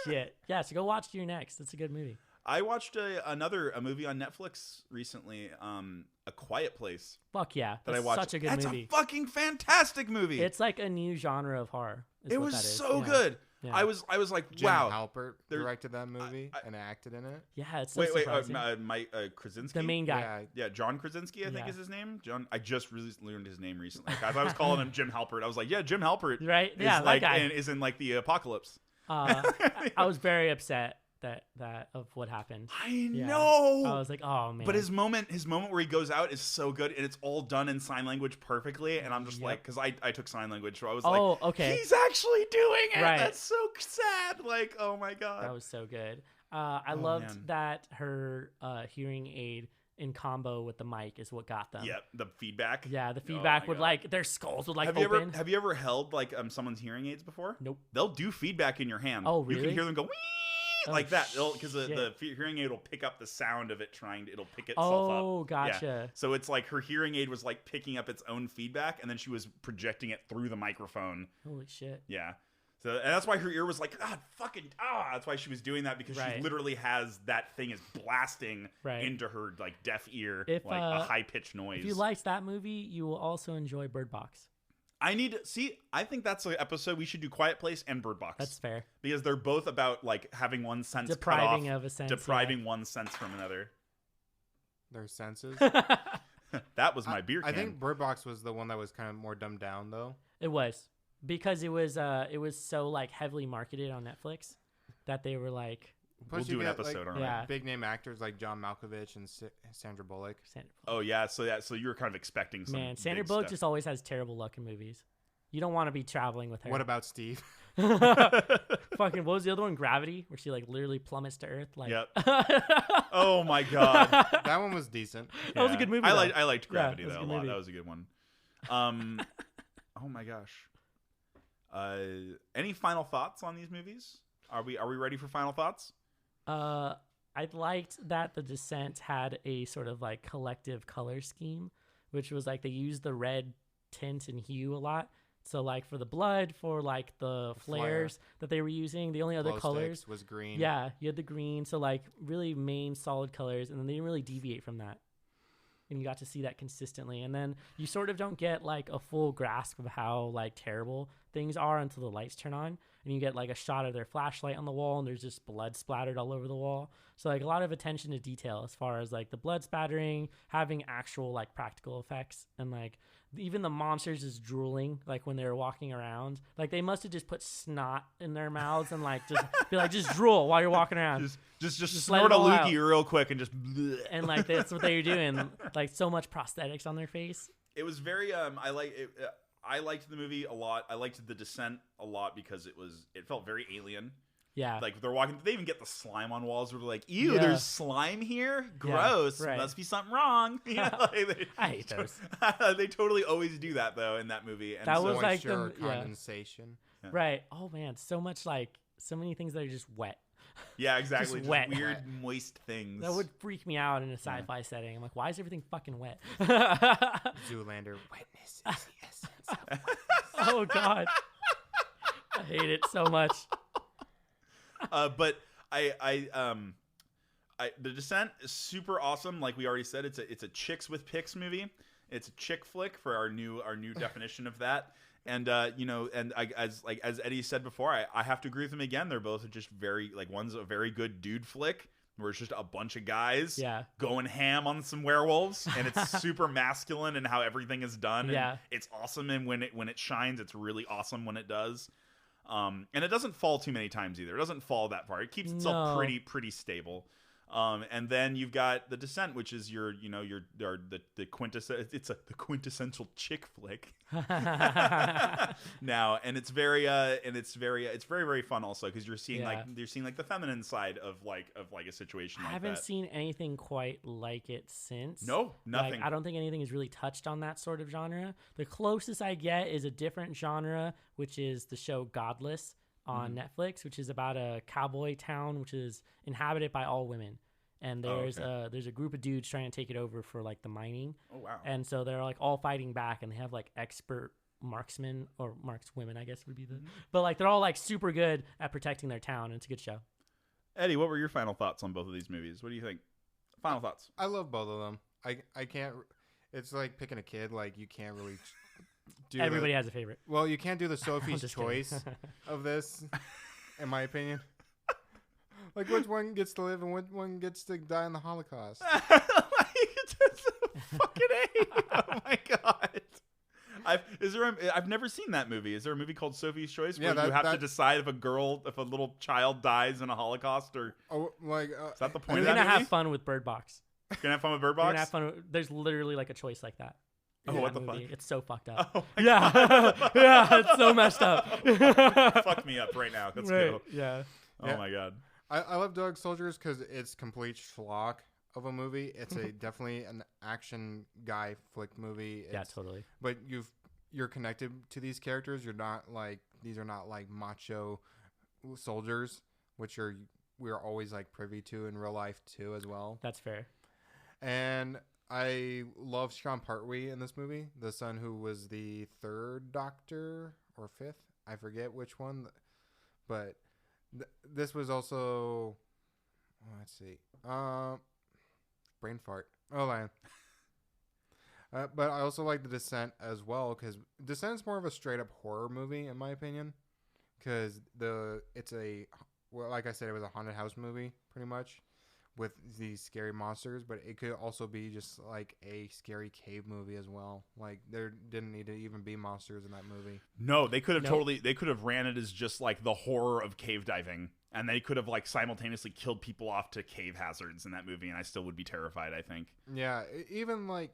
Shit. Yeah. So go watch You're Next. It's a good movie. I watched a movie on Netflix recently. A Quiet Place. Fuck yeah. That I That's watched. such a good That's movie. a fucking fantastic movie. It's like a new genre of horror. is it what was that is. so Yeah. good. Yeah. I was like, Jim wow. Halpert There- directed that movie I- and acted in it. Yeah. It's so Wait, surprising. Mike Krasinski. The main guy. Yeah, Yeah, John Krasinski, I think Yeah. is his name. John. I just learned his name recently. Guys, I was calling him Jim Halpert. I was like, yeah, Jim Halpert. Right? Is Yeah, that like guy. is in like the apocalypse. I was very upset that of what happened. I Yeah. know. I was like, oh man. But his moment where he goes out is so good, and it's all done in sign language perfectly. And I'm just Yep. like, because I took sign language, so I was Oh, like, okay. he's actually doing it. Right. That's so sad. Like, oh my god. That was so good. I Oh, loved man. that her hearing aid in combo with the mic is what got them. Yep, the feedback. Yeah, the Oh feedback my would God. like their skulls would like have open. you ever held like someone's hearing aids before? Nope. They'll do feedback in your hand. Oh, You really? can hear them go wee Oh, like that because the shit. hearing aid will pick up the sound of it it'll pick itself up. Oh, gotcha. Yeah. So it's like her hearing aid was like picking up its own feedback, and then she was projecting it through the microphone. Holy shit. Yeah. So, and that's why her ear was like, God, fucking, that's why she was doing that, because she literally has that thing is blasting into her like deaf ear, like a high pitched noise. If you liked that movie, you will also enjoy Bird Box. I think that's an episode we should do. Quiet Place and Bird Box. That's fair, because they're both about like having one sense depriving cut off, of a sense, depriving one sense from another. Their senses. That was my beer can. I think Bird Box was the one that was kind of more dumbed down, though. It was. Because it was so like heavily marketed on Netflix that they were like, we'll do an episode on it. Big name actors like John Malkovich and Sandra Bullock. Oh yeah, so you were kind of expecting some. Man, Sandra Bullock just always has terrible luck in movies. You don't want to be traveling with her. What about Steve? Fucking, what was the other one? Gravity, where she like literally plummets to Earth. Like, yep. Oh my god, that one was decent. That was a good movie. I liked Gravity though a lot. Movie. That was a good one. Oh my gosh. Any final thoughts on these movies? Are we ready for final thoughts? I liked that The Descent had a sort of like collective color scheme, which was like they used the red tint and hue a lot. So like for the blood, for like the flares that they were using, the only other colors was green. Yeah, you had the green. So like really main solid colors, and then they didn't really deviate from that. And you got to see that consistently. And then you sort of don't get like a full grasp of how like terrible things are until the lights turn on. And you get like a shot of their flashlight on the wall, and there's just blood splattered all over the wall. So like a lot of attention to detail as far as like the blood spattering, having actual like practical effects, and like even the monsters is drooling like when they were walking around. Like they must have just put snot in their mouths and like just be like, just drool while you're walking around. Just snort a loogie real quick and just bleh. And like that's what they were doing. Like so much prosthetics on their face. It was very I liked the movie a lot. I liked The Descent a lot because it felt very alien. Yeah. Like they're walking, they even get the slime on walls where they're like, ew, there's slime here? Gross. Yeah, right. Must be something wrong. You know, like I hate those. They totally always do that though in that movie. And that was so, like the condensation. Yeah. Right. Oh man, so many things that are just wet. Yeah, exactly. Just wet. Weird, moist things. That would freak me out in a sci-fi setting. I'm like, why is everything fucking wet? Zoolander, wetness is the essence of wetness. Oh god. I hate it so much. But The Descent is super awesome. Like we already said, it's a chicks with pics movie. It's a chick flick for our new definition of that. And as Eddie said before, I have to agree with him again. They're both just very like, one's a very good dude flick where it's just a bunch of guys going ham on some werewolves, and it's super masculine and how everything is done. Yeah, and it's awesome, and when it shines, it's really awesome when it does. And it doesn't fall too many times either. It doesn't fall that far. It keeps itself pretty stable. And then you've got The Descent, which is the quintessential chick flick. Now, and it's very very fun also because you're seeing like the feminine side of a situation like that. I haven't seen anything quite like it since. No, nothing. Like, I don't think anything has really touched on that sort of genre. The closest I get is a different genre, which is the show Godless on Netflix, which is about a cowboy town which is inhabited by all women, and there's a group of dudes trying to take it over for like the mining. Oh wow. And so they're like all fighting back, and they have like expert marksmen or markswomen, I guess would be the but like they're all like super good at protecting their town, and it's a good show. Eddie, what were your final thoughts on both of these movies? What do you think? Final thoughts. I love both of them. I can't, it's like picking a kid. Like you can't really do everybody has a favorite. Well, you can't do the Sophie's Choice of this, in my opinion. Like which one gets to live and which one gets to die in the Holocaust? Fucking A. Oh my god. I've never seen that movie. Is there a movie called Sophie's Choice where you have to decide if a little child dies in a Holocaust or? Oh, like is that the point? You're gonna have fun with Bird Box. Gonna have fun with Bird Box. You're gonna have fun. There's literally like a choice like that. Oh, what the fuck? It's so fucked up. Oh yeah, yeah, it's so messed up. Fuck me up right now. Let's right. go. Yeah. Oh my god. I love Dog Soldiers because it's complete schlock of a movie. It's definitely an action guy flick movie. Yeah, totally. But you're connected to these characters. These are not like macho soldiers, which we're always like privy to in real life too as well. That's fair. And I love Sean Pertwee in this movie, the son who was the third Doctor or fifth. I forget which one. but this was also, let's see, brain fart. Oh, lion. But I also like The Descent as well, because Descent's more of a straight up horror movie in my opinion, because like I said, it was a haunted house movie pretty much with these scary monsters, but it could also be just like a scary cave movie as well. Like there didn't need to even be monsters in that movie. No, they could have they could have ran it as just like the horror of cave diving, and they could have like simultaneously killed people off to cave hazards in that movie, and I still would be terrified, I think. Yeah, even like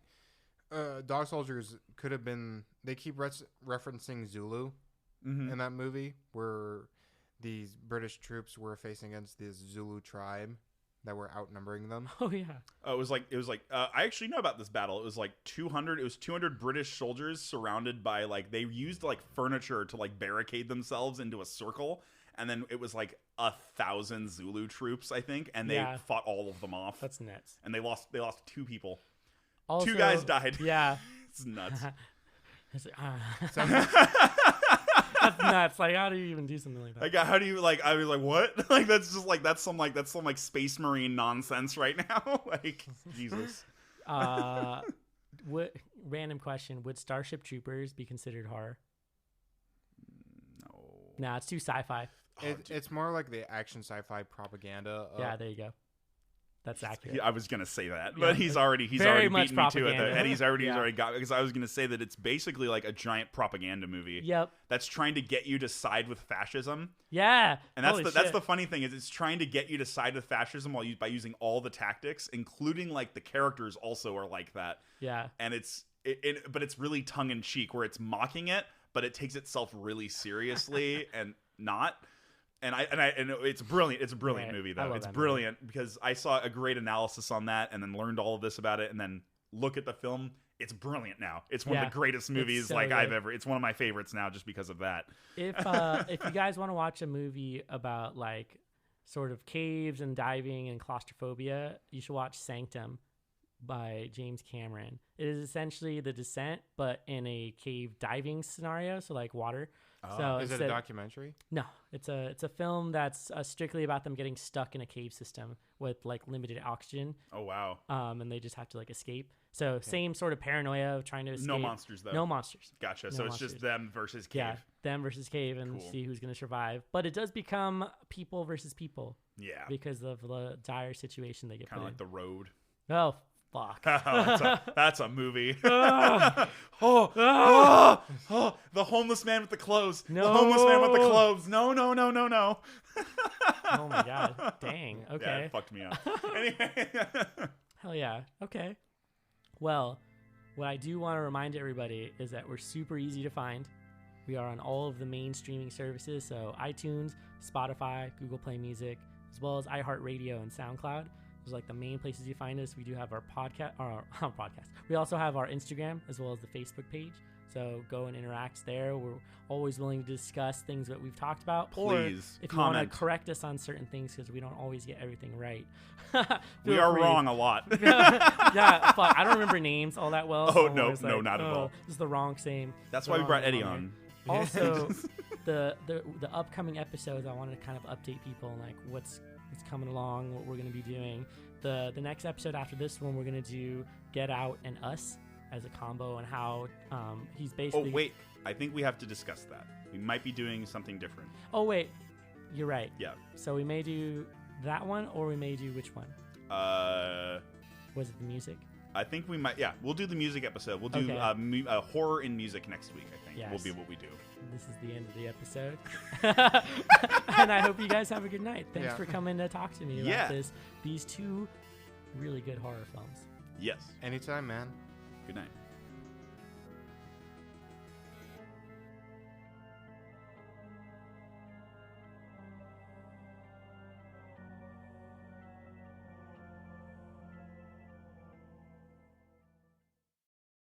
Dog Soldiers could have been. They keep referencing Zulu in that movie, where these British troops were facing against this Zulu tribe that were outnumbering them. Oh yeah. It was like I actually know about this battle. It was like 200. It was 200 British soldiers surrounded by like they used like furniture to like barricade themselves into a circle, and then it was like 1,000 Zulu troops, I think, and they fought all of them off. That's nuts. And they lost 2 people. Also, 2 guys died. Yeah. It's nuts. That's nuts. Like, how do you even do something like that? Like, how do you like? I was like, what? Like, that's just like that's some Space Marine nonsense right now. Like, Jesus. Random question: would Starship Troopers be considered horror? No. Nah, it's too sci-fi. It's more like the action sci-fi propaganda. Yeah, there you go. That's accurate. I was gonna say that, but he's already beaten me to it, and he's already got, because I was gonna say that it's basically like a giant propaganda movie. Yep. That's trying to get you to side with fascism. Yeah. And that's the funny thing is it's trying to get you to side with fascism by using all the tactics, including like the characters also are like that. Yeah. And but it's really tongue in cheek where it's mocking it, but it takes itself really seriously and not. And it's brilliant. It's a brilliant movie, though. It's brilliant because I saw a great analysis on that and then learned all of this about it and then look at the film. It's brilliant now. It's one of the greatest movies I've ever. It's one of my favorites now just because of that. If you guys want to watch a movie about like sort of caves and diving and claustrophobia, you should watch Sanctum by James Cameron. It is essentially The Descent, but in a cave diving scenario, so like water. So is it a documentary? No, it's a film that's strictly about them getting stuck in a cave system with like limited oxygen. Oh wow! And they just have to like escape. So same sort of paranoia of trying to escape. No monsters though. No monsters. Gotcha. No so monsters. It's just them versus cave. Yeah, them versus cave, and see who's going to survive. But it does become people versus people. Yeah. Because of the dire situation they get put in. Kind of like The Road. Oh. Fuck. That's a movie. The homeless man with the clothes. No. The homeless man with the clothes. No. Oh my god. Dang. Okay. Yeah, it fucked me up. Anyway. Hell yeah. Okay. Well, what I do want to remind everybody is that we're super easy to find. We are on all of the main streaming services, so iTunes, Spotify, Google Play Music, as well as iHeartRadio and SoundCloud. Those are like the main places you find us. We do have our podcast. We also have our Instagram as well as the Facebook page. So go and interact there. We're always willing to discuss things that we've talked about. Please, or if you want to correct us on certain things because we don't always get everything right. We are wrong a lot. Yeah, fuck, I don't remember names all that well. Oh, no, not at all. This is the wrong same. That's why we brought Eddie on. Also, the upcoming episodes, I want to kind of update people on like what's coming along, what we're going to be doing. The next episode after this one, we're going to do Get Out and Us as a combo and how he's basically... Oh, wait. I think we have to discuss that. We might be doing something different. Oh, wait. You're right. Yeah. So we may do that one, or we may do which one? Was it the music? I think we might... Yeah, we'll do the music episode. We'll do horror in music next week, I think. Yes. Will be what we do. This is the end of the episode. And I hope you guys have a good night. Thanks for coming to talk to me about these 2 really good horror films. Yes. Anytime, man. Good night.